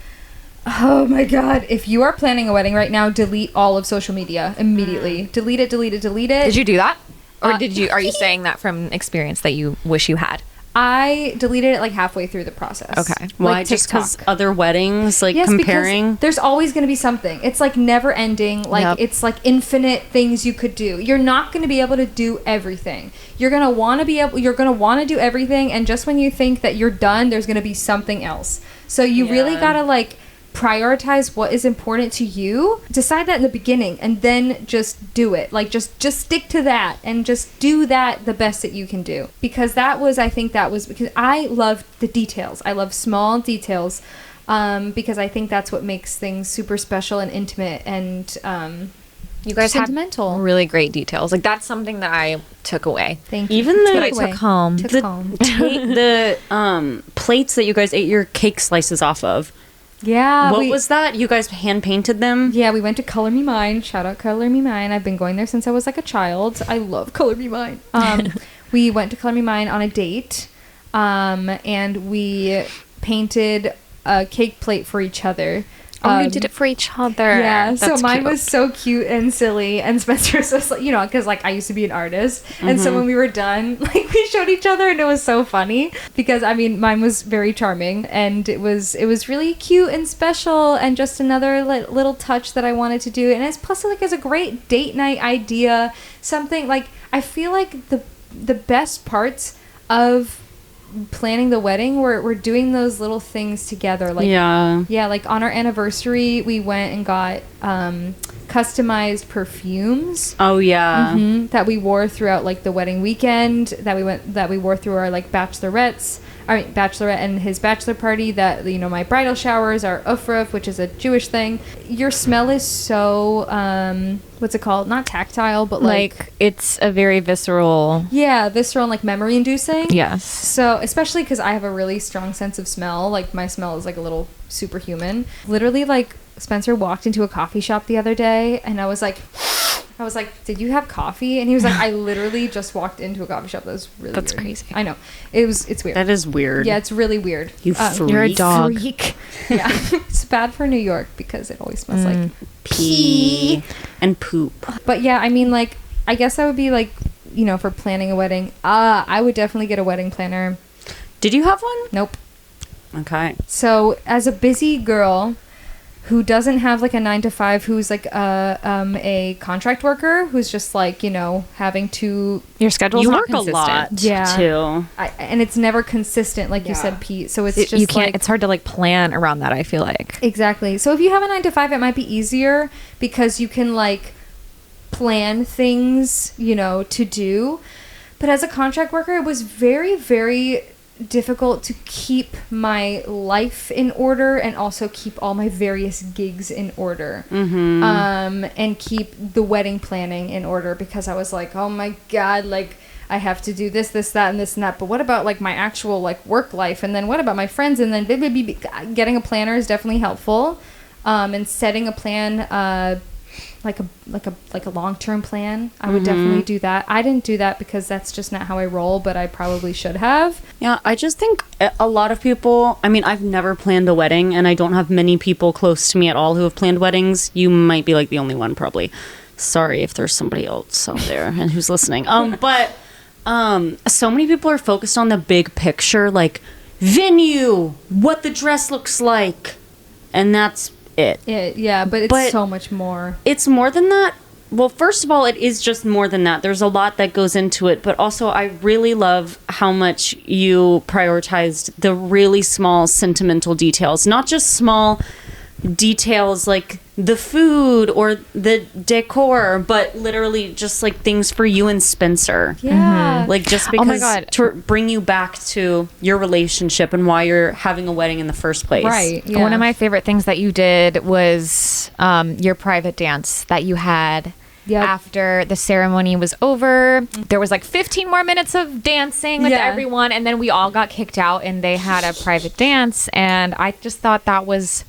oh my God, if you are planning a wedding right now, delete all of social media immediately. Delete it. Did you do that? Or Uh, are you saying that from experience that you wish you had? I deleted it like halfway through the process. Okay. Why? Like Just because TikTok. other weddings, like Yes, comparing? because there's always going to be something. It's like never ending. Like Yep. it's like infinite things you could do. You're not going to be able to do everything. You're going to want to be able. You're going to want to do everything, and just when you think that you're done, there's going to be something else. So you really got to like prioritize what is important to you. Decide that in the beginning, and then just do it. Like just stick to that, and just do that the best that you can do. Because I think that was because I love the details. I love small details. Because I think that's what makes things super special and intimate and You guys sentimental. had really great details. Like that's something that I took away. Thank you. Even the- That I took home. Took home. the plates that you guys ate your cake slices off of. Yeah. What was that? You guys hand painted them? Yeah, we went to Color Me Mine. Shout out Color Me Mine. I've been going there since I was like a child. I love Color Me Mine. We went to Color Me Mine on a date, and we painted a cake plate for each other. You did it for each other. Yeah, so That's mine cute. was so cute and silly, and Spencer's was like, because like I used to be an artist, and so when we were done, like we showed each other, and it was so funny because I mean mine was very charming, and it was really cute and special, and just another little touch that I wanted to do, and it's plus like as a great date night idea, something like I feel like the best parts of planning the wedding we're doing those little things together, like yeah, like on our anniversary we went and got customized perfumes Oh, yeah. that we wore throughout like the wedding weekend, that we wore through our like bachelorette and his bachelor party, that my bridal showers, our ufruf, which is a Jewish thing. Your smell is so what's it called, not tactile, but like it's a very visceral. yeah, visceral and like memory inducing. Yes. So, especially because I have a really strong sense of smell, like my smell is like a little superhuman. Literally, like Spencer walked into a coffee shop the other day, and I was like, "Did you have coffee?" And he was like, "I literally just walked into a coffee shop." That's That's weird. crazy. I know. It's weird. That is weird. Yeah, it's really weird. You freak. You're a dog. Freak. Yeah, it's bad for New York because it always smells like Pee and poop. But yeah, I mean, like, I guess I would be like, for planning a wedding. I would definitely get a wedding planner. Did you have one? Nope. Okay. So as a busy girl who doesn't have like a 9 to 5, who's like a contract worker, who's just like having to Your schedule's You not work a consistent. lot, Yeah. too. and it's never consistent, like you said, Pete. So it's just You can't. like, It's hard to like plan around that. I feel like. exactly. So if you have a 9 to 5, it might be easier because you can like plan things, to do. But as a contract worker, it was very, very difficult to keep my life in order and also keep all my various gigs in order. And keep the wedding planning in order, because I was like, oh my God, like I have to do this, that, and this and that. But what about like my actual like work life? And then what about my friends? And then getting a planner is definitely helpful. And setting a plan, like a long-term plan, I would definitely do that. I didn't do that because that's just not how I roll, but I probably should have. Yeah, I just think a lot of people, I mean, I've never planned a wedding, and I don't have many people close to me at all who have planned weddings. You might be like the only one, probably. Sorry if there's somebody else out there and who's listening. But so many people are focused on the big picture, like venue, what the dress looks like, and that's it. But it's so much more. It's more than that. Well, first of all, it is just more than that. There's a lot that goes into it, but also I really love how much you prioritized the really small sentimental details, not just small details like the food or the decor, but literally just like things for you and Spencer. Yeah. Like just because to bring you back to your relationship and why you're having a wedding in the first place. Right. Yeah. One of my favorite things that you did was your private dance that you had. Yep. After the ceremony was over, there was like 15 more minutes of dancing with everyone, and then we all got kicked out and they had a private dance, and I just thought that was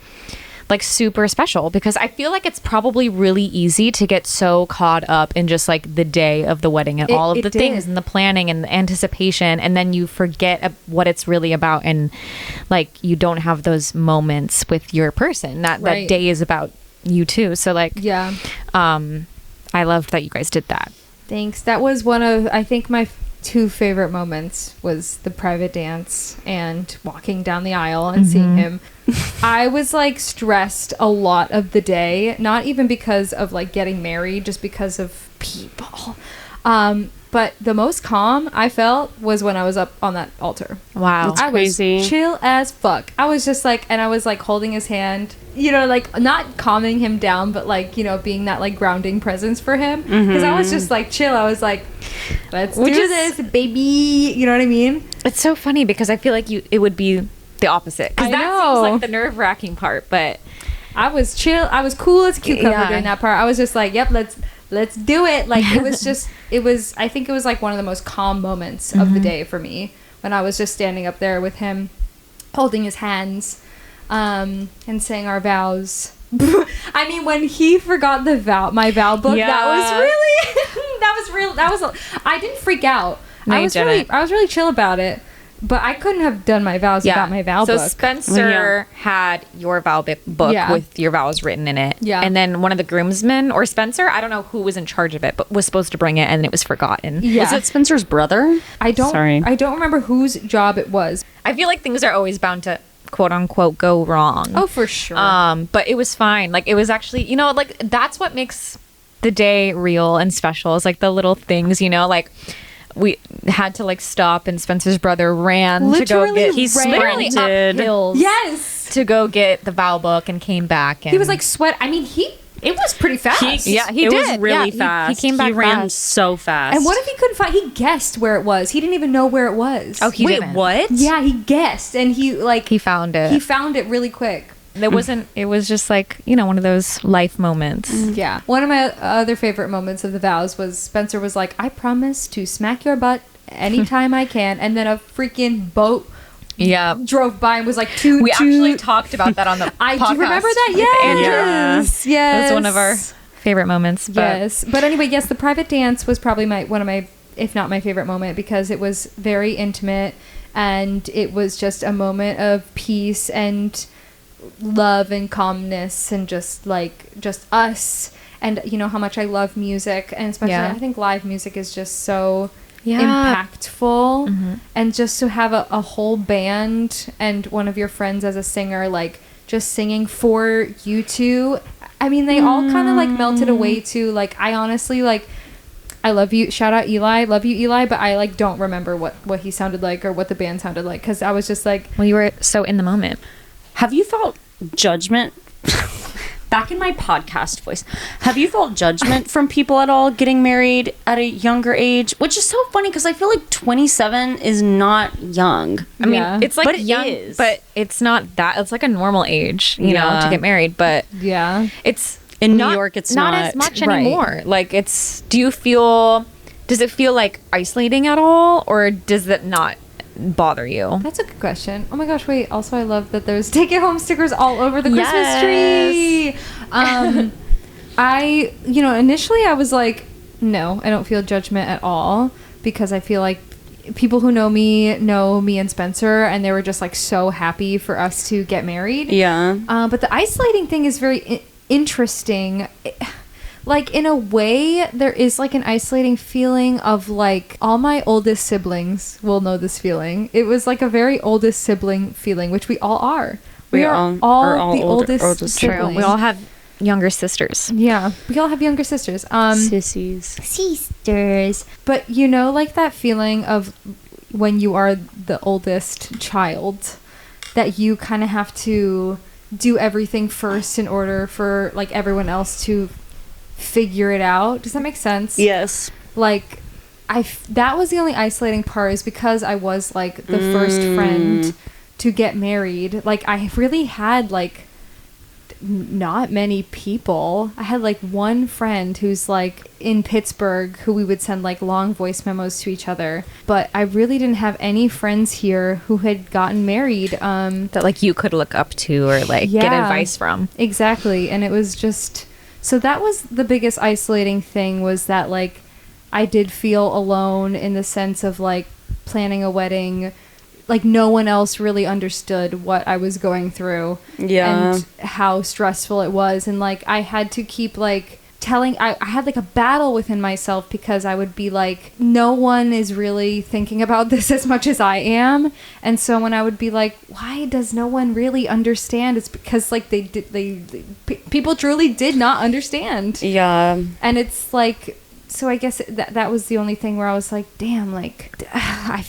like super special because I feel like it's probably really easy to get so caught up in just like the day of the wedding and all of the things and the planning and the anticipation, and then you forget what it's really about, and like you don't have those moments with your person. That day is about you too. So like I loved that you guys did that. Thanks. That was one of, I think, my two favorite moments was the private dance and walking down the aisle and seeing him. I was like stressed a lot of the day, not even because of like getting married, just because of people. But the most calm I felt was when I was up on that altar. Wow. That's crazy. Was chill as fuck. I was just like, and I was like holding his hand, you know, like not calming him down, but like, you know, being that like grounding presence for him. Because I was just like chill. I was like, let's do this, baby. You know what I mean? It's so funny because I feel like it would be the opposite. Because that seems like the nerve-wracking part, but I was chill. I was cool as a cucumber during that part. I was just like, yep, let's do it. Like I think it was like one of the most calm moments of the day for me when I was just standing up there with him, holding his hands, and saying our vows. I mean, when he forgot my vow book, I didn't freak out. No, I was really chill about it. But I couldn't have done my vows without my vow book. So Spencer had your vow book with your vows written in it. Yeah. And then one of the groomsmen, or Spencer, I don't know who was in charge of it, but was supposed to bring it, and it was forgotten. Yeah. Was it Spencer's brother? I don't remember whose job it was. I feel like things are always bound to quote unquote go wrong. Oh, for sure. But it was fine. Like it was actually, you know, like that's what makes the day real and special is like the little things, you know, like we had to like stop and Spencer's brother ran to go get Yes, to go get the vow book and came back, and he was like sweat. I mean, it was pretty fast. He it was really fast. He came back. He ran so fast. And what if he couldn't find? He guessed where it was. He didn't even know where it was. Oh, he didn't. What? Yeah, he guessed, and he found it. He found it really quick. It was just like, you know, one of those life moments. Yeah. One of my other favorite moments of the vows was Spencer was like, I promise to smack your butt anytime I can. And then a freaking boat drove by and was like, toot, we toot. actually talked about that on the I podcast. do remember that. Yes. Yes. That was one of our favorite moments. But. Yes. But anyway, yes, the private dance was probably one of my, if not my favorite moment, because it was very intimate and it was just a moment of peace and love and calmness and just us, and you know how much I love music, and especially I think live music is just so impactful, and just to have a whole band and one of your friends as a singer like just singing for you two. I mean, they all kind of like melted away too. Like I honestly like, I love you, shout out Eli, love you Eli, but I like don't remember what he sounded like or what the band sounded like because I was just like, well, you were so in the moment. Have you felt judgment? Back in my podcast voice, have you felt judgment from people at all getting married at a younger age? Which is so funny because I feel like 27 is not young. I mean, it's like but young, but it's not that. It's like a normal age, you know, to get married. But it's in New York. It's not as much anymore. Like, does it feel like isolating at all, or does it not bother you? That's a good question. Oh my gosh, wait, also I love that there's take it home stickers all over the Christmas tree. I initially I was like, no, I don't feel judgment at all, because I feel like people who know me and Spencer, and they were just like so happy for us to get married. But the isolating thing is very interesting. like in a way there is like an isolating feeling of like all my oldest siblings will know this feeling. It was like a very oldest sibling feeling, which we all are. We are all the oldest siblings. We all have younger sisters. Yeah, we all have younger sisters. Sissies. Sisters. But you know, like that feeling of when you are the oldest child, that you kind of have to do everything first in order for like everyone else to figure it out. Does that make sense? Yes. Like that was the only isolating part, is because I was like the first friend to get married. Like I really had like not many people. I had like one friend who's like in Pittsburgh who we would send like long voice memos to each other, but I really didn't have any friends here who had gotten married That like you could look up to or like get advice from. Exactly. And it was just, so that was the biggest isolating thing, was that like I did feel alone in the sense of like planning a wedding. Like no one else really understood what I was going through, and how stressful it was. And like I had to keep like telling, I had like a battle within myself, because I would be like, no one is really thinking about this as much as I am. And so when I would be like, why does no one really understand? It's because like people truly did not understand. Yeah. And it's like, so I guess that was the only thing where I was like, damn, like I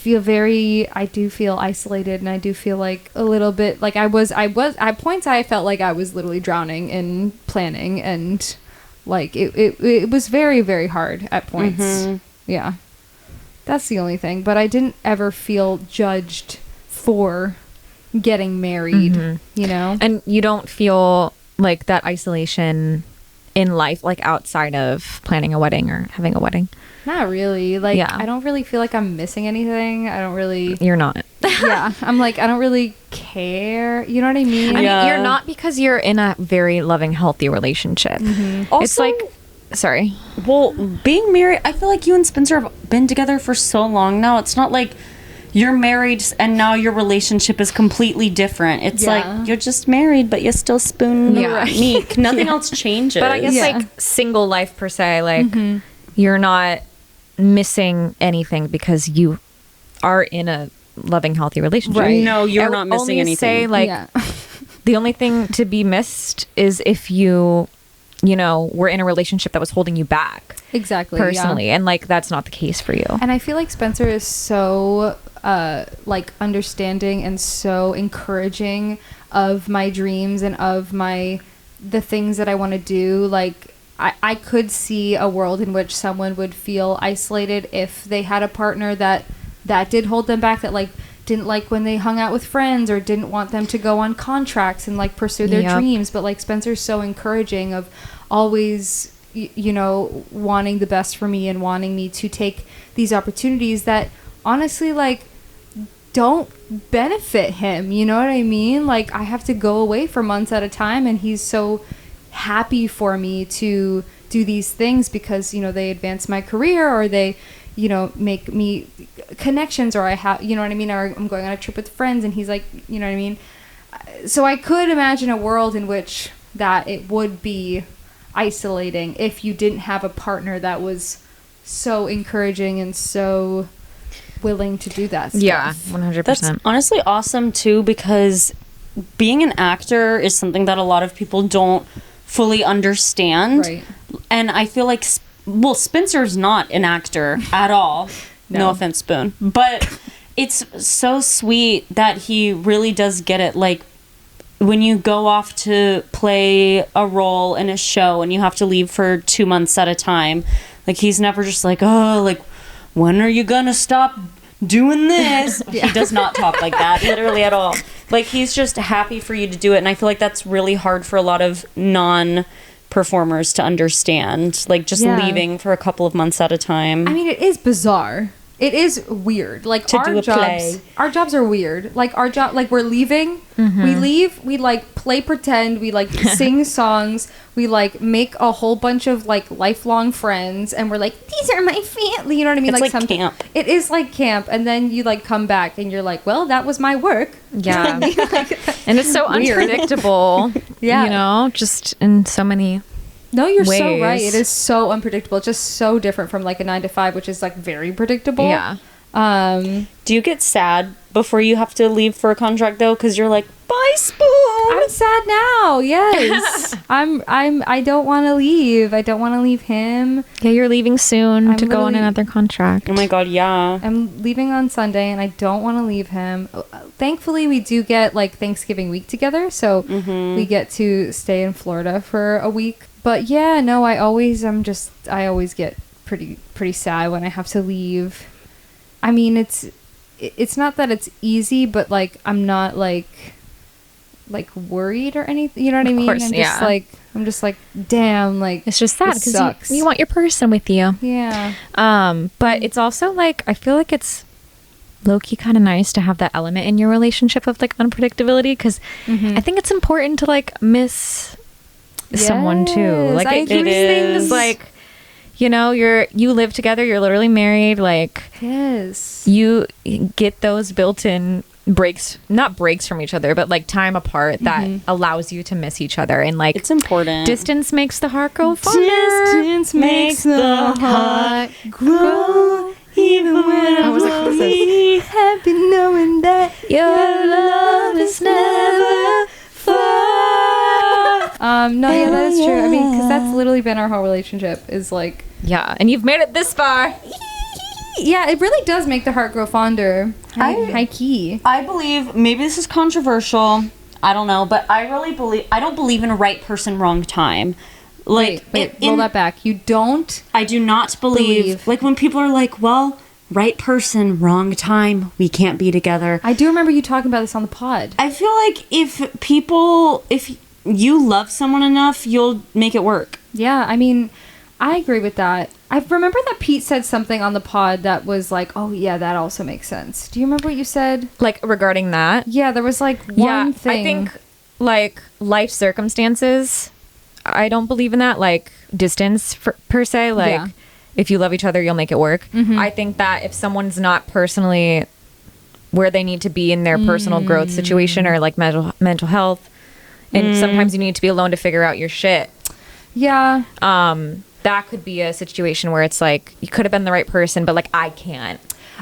do feel isolated, and I do feel like a little bit like I was at points I felt like I was literally drowning in planning, and like it was very, very hard at points. Mm-hmm. Yeah. That's the only thing. But I didn't ever feel judged for getting married, you know? And you don't feel like that isolation in life, like outside of planning a wedding or having a wedding? Not really. Like, I don't really feel like I'm missing anything. I don't really... You're not. Yeah. I'm like, I don't really care. You know what I mean? I mean, you're not, because you're in a very loving, healthy relationship. Also, it's like... Sorry. Well, being married, I feel like you and Spencer have been together for so long now. It's not like you're married and now your relationship is completely different. It's like you're just married, but you still spoon meat. Nothing else changes. But I guess like single life per se, like you're not missing anything because you are in a loving, healthy relationship. Right. No, you're not missing anything. Say like the only thing to be missed is if you know, were in a relationship that was holding you back. Exactly. Personally. And like, that's not the case for you. And I feel like Spencer is so like understanding and so encouraging of my dreams and of the things that I want to do. Like I could see a world in which someone would feel isolated if they had a partner that did hold them back, that like didn't like when they hung out with friends, or didn't want them to go on contracts and like pursue their dreams. But like Spencer's so encouraging of always, you know, wanting the best for me and wanting me to take these opportunities that honestly like don't benefit him. You know what I mean? Like I have to go away for months at a time, and he's so happy for me to do these things because, you know, they advance my career, or they, you know, make me connections, or I have, you know what I mean, or I'm going on a trip with friends, and he's like, you know what I mean? So I could imagine a world in which that it would be isolating if you didn't have a partner that was so encouraging and so willing to do that stuff. Yeah, 100%. That's honestly awesome too, because being an actor is something that a lot of people don't fully understand. Right. And I feel like, well, Spencer's not an actor at all. No offense, Spoon. But it's so sweet that he really does get it. Like, when you go off to play a role in a show and you have to leave for 2 months at a time, like, he's never just like, oh, like, when are you gonna stop doing this? He does not talk like that, literally at all. Like, he's just happy for you to do it. And I feel like that's really hard for a lot of non-performers to understand. Like, just leaving for a couple of months at a time. I mean, it is bizarre. It is weird. Like, our jobs are weird. Like, our job, like, we're leaving. We leave. We, like, play pretend. We, like, sing songs. We, like, make a whole bunch of, like, lifelong friends. And we're like, these are my family. You know what I mean? It's like camp. It is like camp. And then you, like, come back and you're like, well, that was my work. Yeah. And it's so unpredictable. You know, just in so many No, you're so ways. right. It is so unpredictable. It's just so different from like a 9 to 5, which is like very predictable. Yeah. Do you get sad before you have to leave for a contract though? Because you're like, bye, Spoon. I'm sad now. Yes. I don't want to leave. I don't want to leave him. Yeah, you're leaving soon I'm to go on literally- another contract. Oh my god, yeah. I'm leaving on Sunday and I don't want to leave him. Thankfully, we do get like Thanksgiving week together. So we get to stay in Florida for a week. But yeah, no, I always get pretty sad when I have to leave. I mean, it's not that it's easy, but like I'm not like worried or anything. You know what I mean? course, I'm just like, damn, like It's just sad this because sucks. you want your person with you. Yeah. But it's also like, I feel like it's low-key kind of nice to have that element in your relationship of like unpredictability, because I think it's important to like miss someone too. Yes, Like I it keeps agree. things like, you know, you live together, you're literally married, like Yes. you get those built-in not breaks from each other, but like time apart that allows you to miss each other. And like It's important. distance makes the heart grow fonder. Distance makes the heart grow. Even when I'm lonely, happy knowing that Your love is never far. no, yeah, that is true. I mean, because that's literally been our whole relationship. Is like, Yeah, and you've made it this far. yeah, it really does make the heart grow fonder. High key. I believe, maybe this is controversial, I don't know, but I don't believe in a right person, wrong time. Like, Wait, roll that back. You don't. I do not believe, like when people are like, well, right person, wrong time, we can't be together. I do remember you talking about this on the pod. I feel like if you love someone enough, you'll make it work. Yeah, I mean, I agree with that. I remember that Pete said something on the pod that was like, oh yeah, that also makes sense. Do you remember what you said? Like regarding that. Yeah, there was like one thing. I think like life circumstances, I don't believe in that, like distance per se. Like Yeah. if you love each other, you'll make it work. I think that if someone's not personally where they need to be in their personal growth situation or like mental health, and sometimes you need to be alone to figure out your shit. Yeah. That could be a situation where it's like you could have been the right person, but like I can't.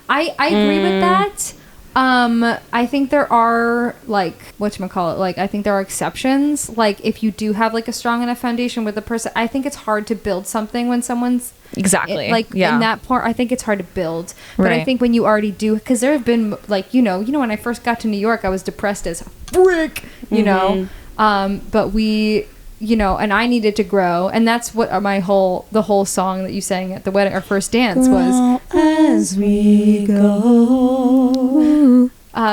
I agree with that. I think there are like whatchamacallit, like I think there are exceptions. Like if you do have like a strong enough foundation with a person, I think it's hard to build something when someone's Exactly. in that part. I think it's hard to build. But I Right. think when you already do, because there have been like you know when I first got to New York, I was depressed as frick, you know. But we. You know, and I needed to grow, and that's what the whole song that you sang at the wedding, our first dance, was. As we go.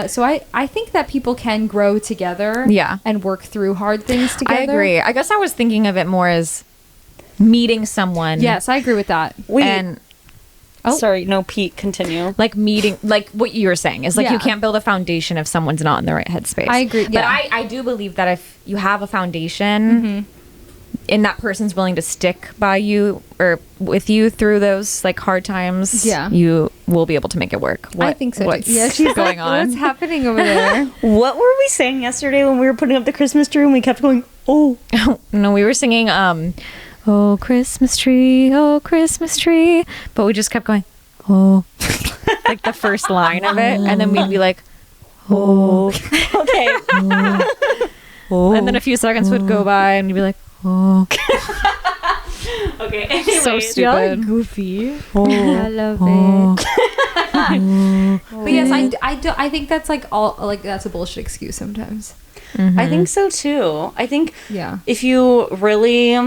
So I think that people can grow together, Yeah. and work through hard things together. I agree. I guess I was thinking of it more as meeting someone. Yes, I agree with that. Wait. And Sorry, no, Pete, continue. like meeting, like what you were saying is like Yeah. you can't build a foundation if someone's not in the right headspace. I agree, But yeah. I do believe that if you have a foundation and that person's willing to stick by you or with you through those like hard times, Yeah. you will be able to make it work. I think so. What's Too. Yeah, she's going like, on? what's happening over there? What were we saying yesterday when we were putting up the Christmas tree and we kept going, oh. No, we were singing oh Christmas tree, but we just kept going, oh, like the first line of it, and then we'd be like, oh, Okay. and then a few seconds would go by, and we'd be like, oh, Okay. Anyways, so stupid. goofy. I love it. But yes, I think that's like all like that's a bullshit excuse sometimes. I think so too. I think Yeah. if you really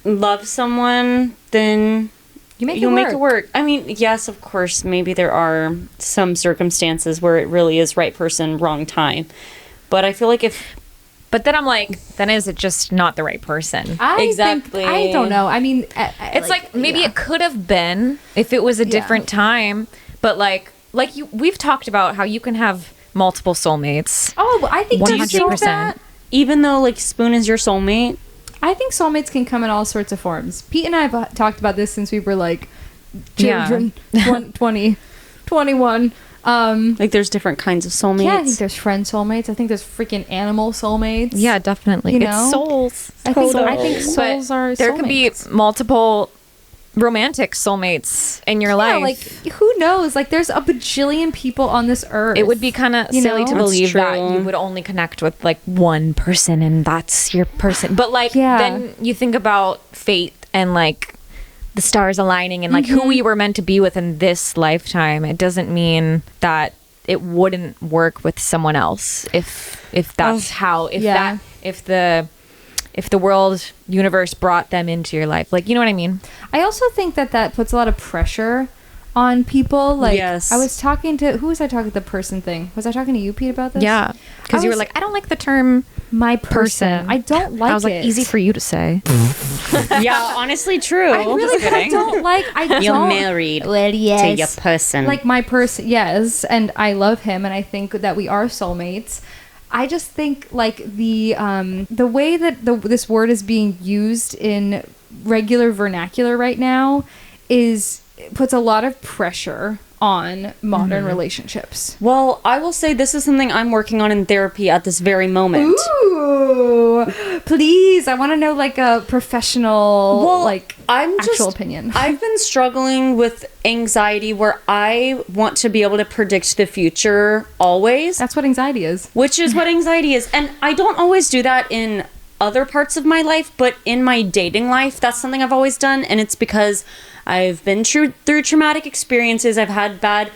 love someone, then you'll make it work. I mean, yes, of course, maybe there are some circumstances where it really is right person, wrong time. But I feel like But then I'm like, then is it just not the right person? Exactly. I don't know. I mean, It's like maybe it could have been if it was a different time, but like we've talked about how you can have multiple soulmates. Oh, I think there's so 100%. that. even though like Spoon is your soulmate, I think soulmates can come in all sorts of forms. Pete and I have talked about this since we were like Yeah. children, 20, 21. Like there's different kinds of soulmates. Yeah, I think there's friend soulmates. I think there's freaking animal soulmates. Yeah, definitely. You It's know? souls. I think souls But are there could be soulmates. multiple romantic soulmates in your life. Like, who knows? Like, there's a bajillion people on this earth. It would be kind of You silly know? to That's believe that true. you would only connect with like one person and that's your person. But like Yeah. then you think about fate and like the stars aligning and like who we were meant to be with in this lifetime. It doesn't mean that it wouldn't work with someone else if that's how if the world universe brought them into your life. Like, you know what I mean? I also think that puts a lot of pressure on people. Like, Yes. I was talking to, who was I talking to, the person thing? Was I talking to you, Pete, about this? Yeah. Because I you were was- like, I don't like the term My person. I don't like it. I was like, easy for you to say. Yeah, honestly true. I really I don't like, I You're don't. married Well, to yes. your person. Like my person, yes, and I love him, and I think that we are soulmates. I just think like the way that this word is being used in regular vernacular right now puts a lot of pressure on modern relationships. Well, I will say this is something I'm working on in therapy at this very moment. Ooh, please! I want to know like a professional, actual opinion. I've been struggling with anxiety where I want to be able to predict the future always, That's what anxiety is. which is what anxiety is. And I don't always do that in other parts of my life, but in my dating life, that's something I've always done. And it's because I've been through traumatic experiences. I've had bad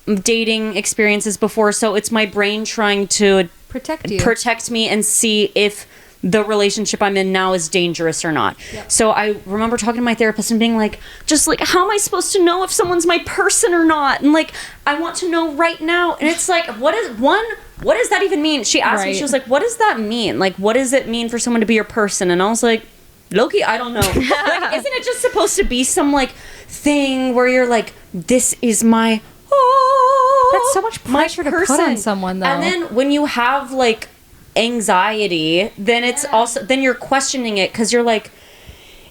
dating experiences before. So it's my brain trying to protect me and see if the relationship I'm in now is dangerous or not. Yep. So I remember talking to my therapist and being like, just like, how am I supposed to know if someone's my person or not? And like, I want to know right now. And it's like, what does that even mean? She asked me, Right. she was like, what does that mean? Like, what does it mean for someone to be your person? And I was like, Loki, I don't know. Like, isn't it just supposed to be some like thing where you're like, this is my, That's so much pressure to put on someone, though. And then when you have like anxiety, then it's also, then you're questioning it because you're like,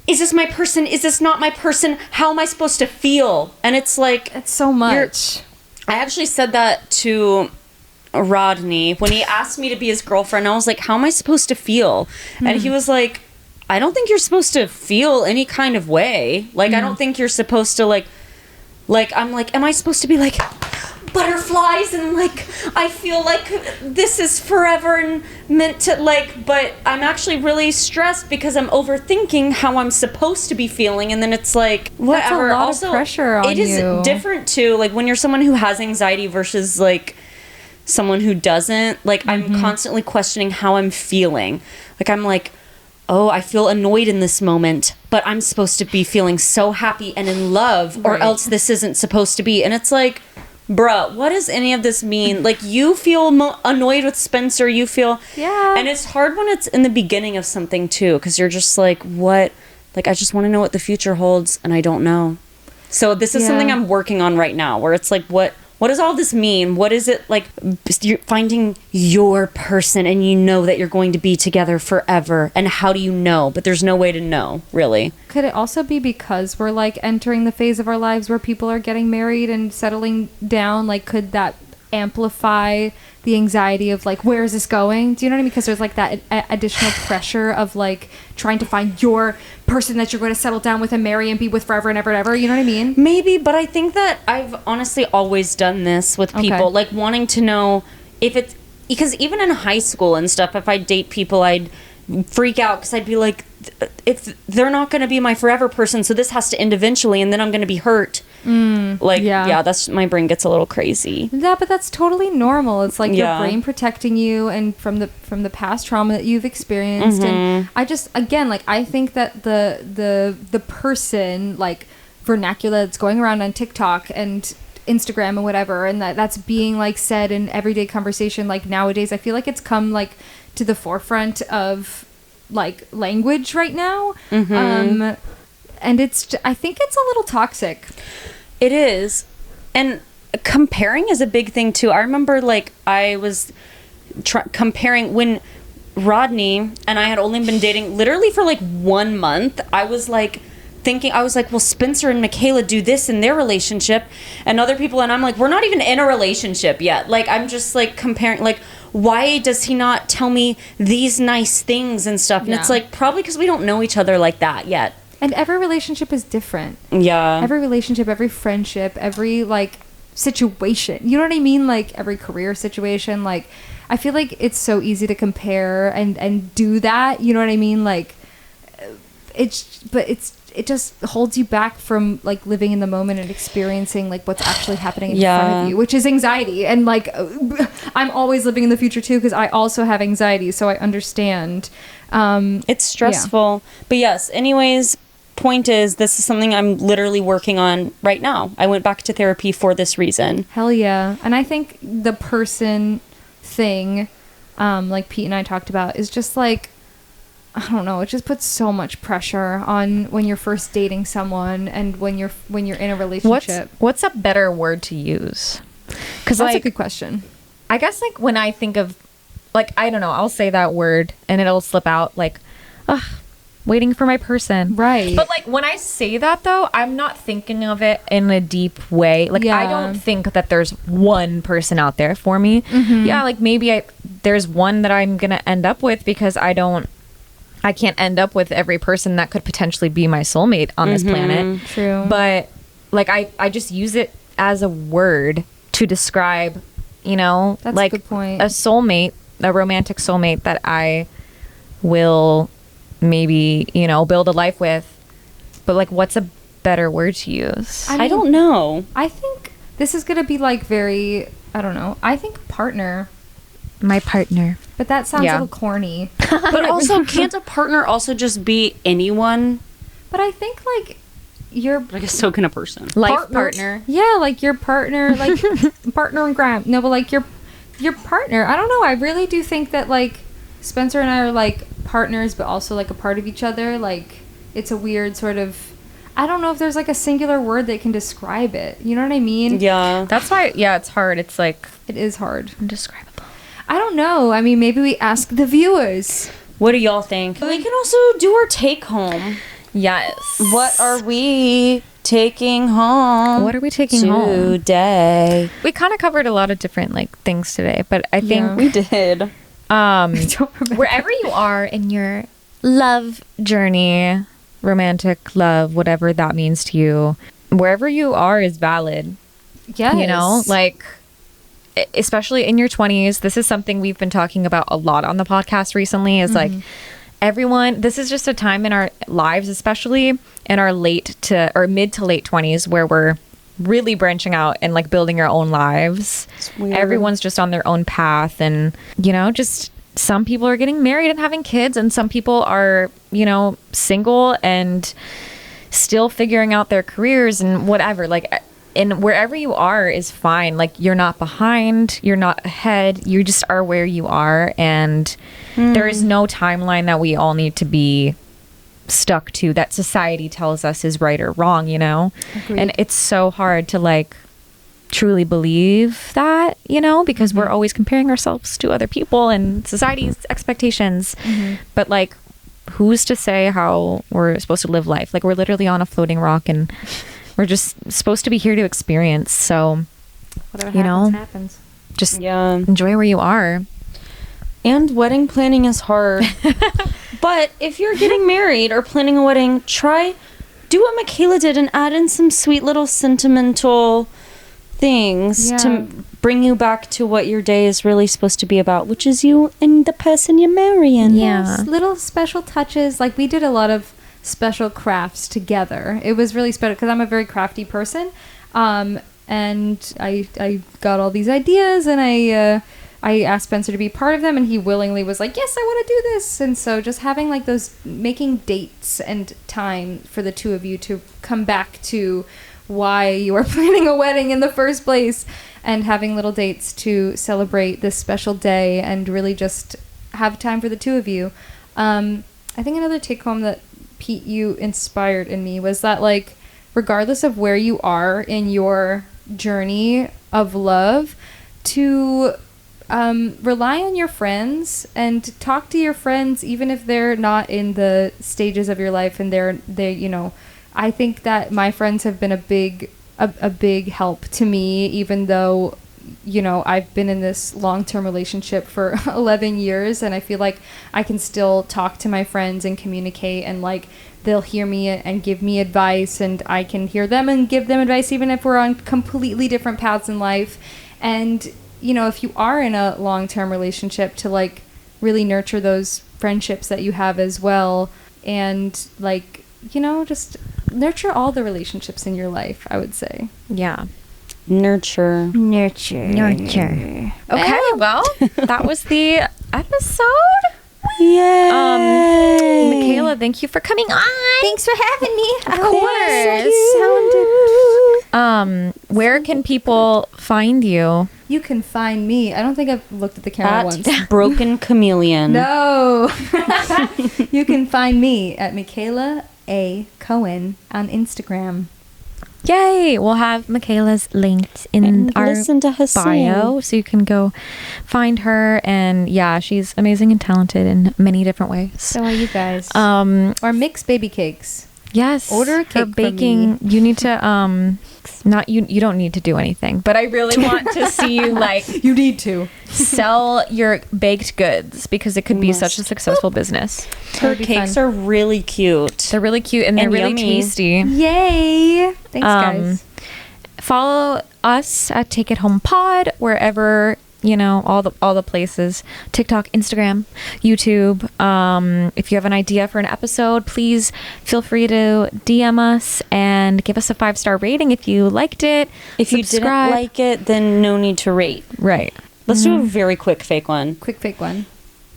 is this my person? Is this not my person? How am I supposed to feel? And it's like, it's so much. I actually said that to Rodney when he asked me to be his girlfriend. I was like, how am I supposed to feel? And he was like, I don't think you're supposed to feel any kind of way. Like, I don't think you're supposed to like, I'm like, am I supposed to be like butterflies and like, I feel like this is forever and meant to like, but I'm actually really stressed because I'm overthinking how I'm supposed to be feeling. And then it's like, whatever. That's a lot also, of pressure on it is you. different too. Like when you're someone who has anxiety versus like someone who doesn't, like I'm constantly questioning how I'm feeling. Like I'm like, oh, I feel annoyed in this moment, but I'm supposed to be feeling so happy and in love, or Right. else this isn't supposed to be. And it's like, bruh, what does any of this mean? Like, you feel annoyed with Spencer, you feel... Yeah. And it's hard when it's in the beginning of something, too, because you're just like, what? Like, I just want to know what the future holds, and I don't know. So this is something I'm working on right now, where it's like, what does all this mean? What is it like? You're finding your person and you know that you're going to be together forever. And how do you know? But there's no way to know, really. Could it also be because we're like entering the phase of our lives where people are getting married and settling down? Like, could that amplify the anxiety of like, where is this going? Do you know what I mean? Because there's like that additional pressure of like trying to find your person that you're going to settle down with and marry and be with forever and ever and ever. You know what I mean? Maybe, but I think that I've honestly always done this with people, Okay. like wanting to know if it's, because even in high school and stuff, if I date people, I'd freak out because I'd be like, if they're not going to be my forever person, so this has to end eventually, and then I'm going to be hurt. Yeah. That's, my brain gets a little crazy. Yeah, but that's totally normal. It's like Yeah. your brain protecting you and from the past trauma that you've experienced. And I just, again, like I think that the person like vernacular that's going around on TikTok and Instagram and whatever, and that's being like said in everyday conversation, like nowadays, I feel like it's come like to the forefront of like language right now. And I think it's a little toxic. It is. And comparing is a big thing too. I remember like I was comparing when Rodney and I had only been dating literally for like 1 month. I was like thinking, I was like, well, Spencer and Mikayla do this in their relationship, and other people, and I'm like, we're not even in a relationship yet. Like, I'm just like comparing, like, why does he not tell me these nice things and stuff? And it's like, probably because we don't know each other like that yet. And every relationship is different. Yeah. Every relationship, every friendship, every like situation. You know what I mean? Like every career situation. Like I feel like it's so easy to compare and do that. You know what I mean? Like it just holds you back from like living in the moment and experiencing like what's actually happening in front of you, which is anxiety. And like I'm always living in the future too, because I also have anxiety, so I understand. It's stressful. But yes, anyways, point is, this is something I'm literally working on right now. I went back to therapy for this reason. Hell yeah. And I think the person thing, like Pete and I talked about, is just like, I don't know, it just puts so much pressure on when you're first dating someone and when you're in a relationship. What's a better word to use? Because that's a good question. I guess like when I think of, like, I don't know, I'll say that word and it'll slip out like, ugh, waiting for my person. Right. But like when I say that though, I'm not thinking of it in a deep way. Like I don't think that there's one person out there for me. Mm-hmm. Yeah, like maybe there's one that I'm gonna end up with, because I can't end up with every person that could potentially be my soulmate on this planet. True. But like I just use it as a word to describe, you know, that's like a good point. A soulmate, a romantic soulmate that I will maybe, you know, build a life with. But like, what's a better word to use? I don't know. I think this is gonna be like very, I don't know, I think partner. My partner. But that sounds a little corny. But also, can't a partner also just be anyone? But I think like your, I guess so can a person. Life partner. Yeah, like your partner, like partner in crime. No, but like your partner. I don't know. I really do think that like Spencer and I are like partners, but also like a part of each other. Like it's a weird sort of, I don't know if there's like a singular word that can describe it. You know what I mean? Yeah. That's why, it's hard. It's like, it is hard. indescribable. I don't know. I mean, maybe we ask the viewers. What do y'all think? We can also do our take home. Yes. What are we taking home? What are we taking home today? We kind of covered a lot of different like things today, but I think we did. Wherever you are in your love journey, romantic love, whatever that means to you, wherever you are is valid. Yes. You know, like, especially in your 20s, this is something we've been talking about a lot on the podcast recently, is like everyone, this is just a time in our lives, especially in our mid to late 20s, where we're really branching out and like building our own lives. Everyone's just on their own path, and you know, just some people are getting married and having kids, and some people are, you know, single and still figuring out their careers and whatever. Like, and wherever you are is fine. Like, you're not behind, you're not ahead, you just are where you are, and there is no timeline that we all need to be stuck to that society tells us is right or wrong, you know? Agreed. And it's so hard to like truly believe that, you know, because we're always comparing ourselves to other people and society's expectations. But like, who's to say how we're supposed to live life? Like, we're literally on a floating rock, and we're just supposed to be here to experience. So whatever you know, happens. just enjoy where you are. And wedding planning is hard. But if you're getting married or planning a wedding, do what Mikayla did and add in some sweet little sentimental things to bring you back to what your day is really supposed to be about, which is you and the person you're marrying. Yes, little special touches. Like, we did a lot of special crafts together. It was really special because I'm a very crafty person. And I got all these ideas, and I asked Spencer to be part of them, and he willingly was like, yes, I want to do this. And so just having like those, making dates and time for the two of you to come back to why you are planning a wedding in the first place, and having little dates to celebrate this special day and really just have time for the two of you. I think another take home that Pete, you inspired in me was that, like, regardless of where you are in your journey of love, to rely on your friends and talk to your friends, even if they're not in the stages of your life and they you know, I think that my friends have been a big help to me, even though, you know, I've been in this long-term relationship for 11 years, and I feel like I can still talk to my friends and communicate, and like they'll hear me and give me advice, and I can hear them and give them advice, even if we're on completely different paths in life. And, you know, if you are in a long-term relationship, to like really nurture those friendships that you have as well, and like, you know, just nurture all the relationships in your life, I would say. Yeah. Nurture. Okay, well, that was the episode. Yay! Mikayla, thank you for coming on. Thanks for having me. Of course. Where can people find you? You can find me. I don't think I've looked at the camera once. Broken Chameleon. No. You can find me at Mikayla A. Cohen on Instagram. Yay! We'll have Mikayla's linked in our listen to her bio, so you can go find her. And yeah, she's amazing and talented in many different ways. So are you guys. Or mix baby cakes. Yes. Order a cake for baking. from me. You need to not you don't need to do anything, but I really want to see you like You need to sell your baked goods, because it could be such a successful business. Her cakes are really cute. They're really cute and they're really yummy. tasty. Yay! Thanks, guys. Follow us at Take It Home Pod wherever, you know, all the places. TikTok, Instagram, YouTube. If you have an idea for an episode, please feel free to DM us and give us a 5-star rating if you liked it. If you didn't like it, then no need to rate. Right. Let's do a very quick fake one. Quick fake one.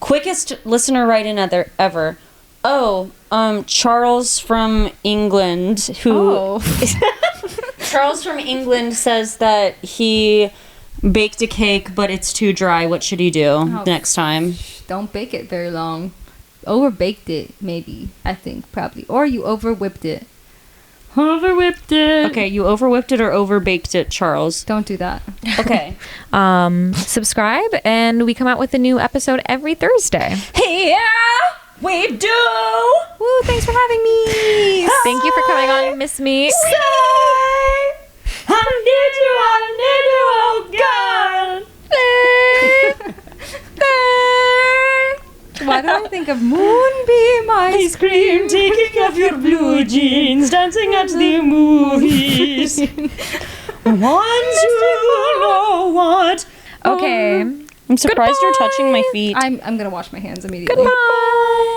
Quickest listener write-in ever. Oh, Charles from England, who... Charles from England says that he baked a cake, but it's too dry. What should he do next time? Don't bake it very long. Over-baked it, maybe. I think, probably. Or you over-whipped it. Over-whipped it. Okay, you over-whipped it or over-baked it, Charles? Don't do that. Okay. Subscribe, and we come out with a new episode every Thursday. Yeah, we do. Woo, thanks for having me. Thank you for coming on, Miss Me. I need you, oh God. Why do I think of Moonbeam Ice cream, taking off your blue jeans, dancing at the movies. Once you know what. Okay. I'm surprised you're touching my feet. I'm gonna wash my hands immediately. Goodbye.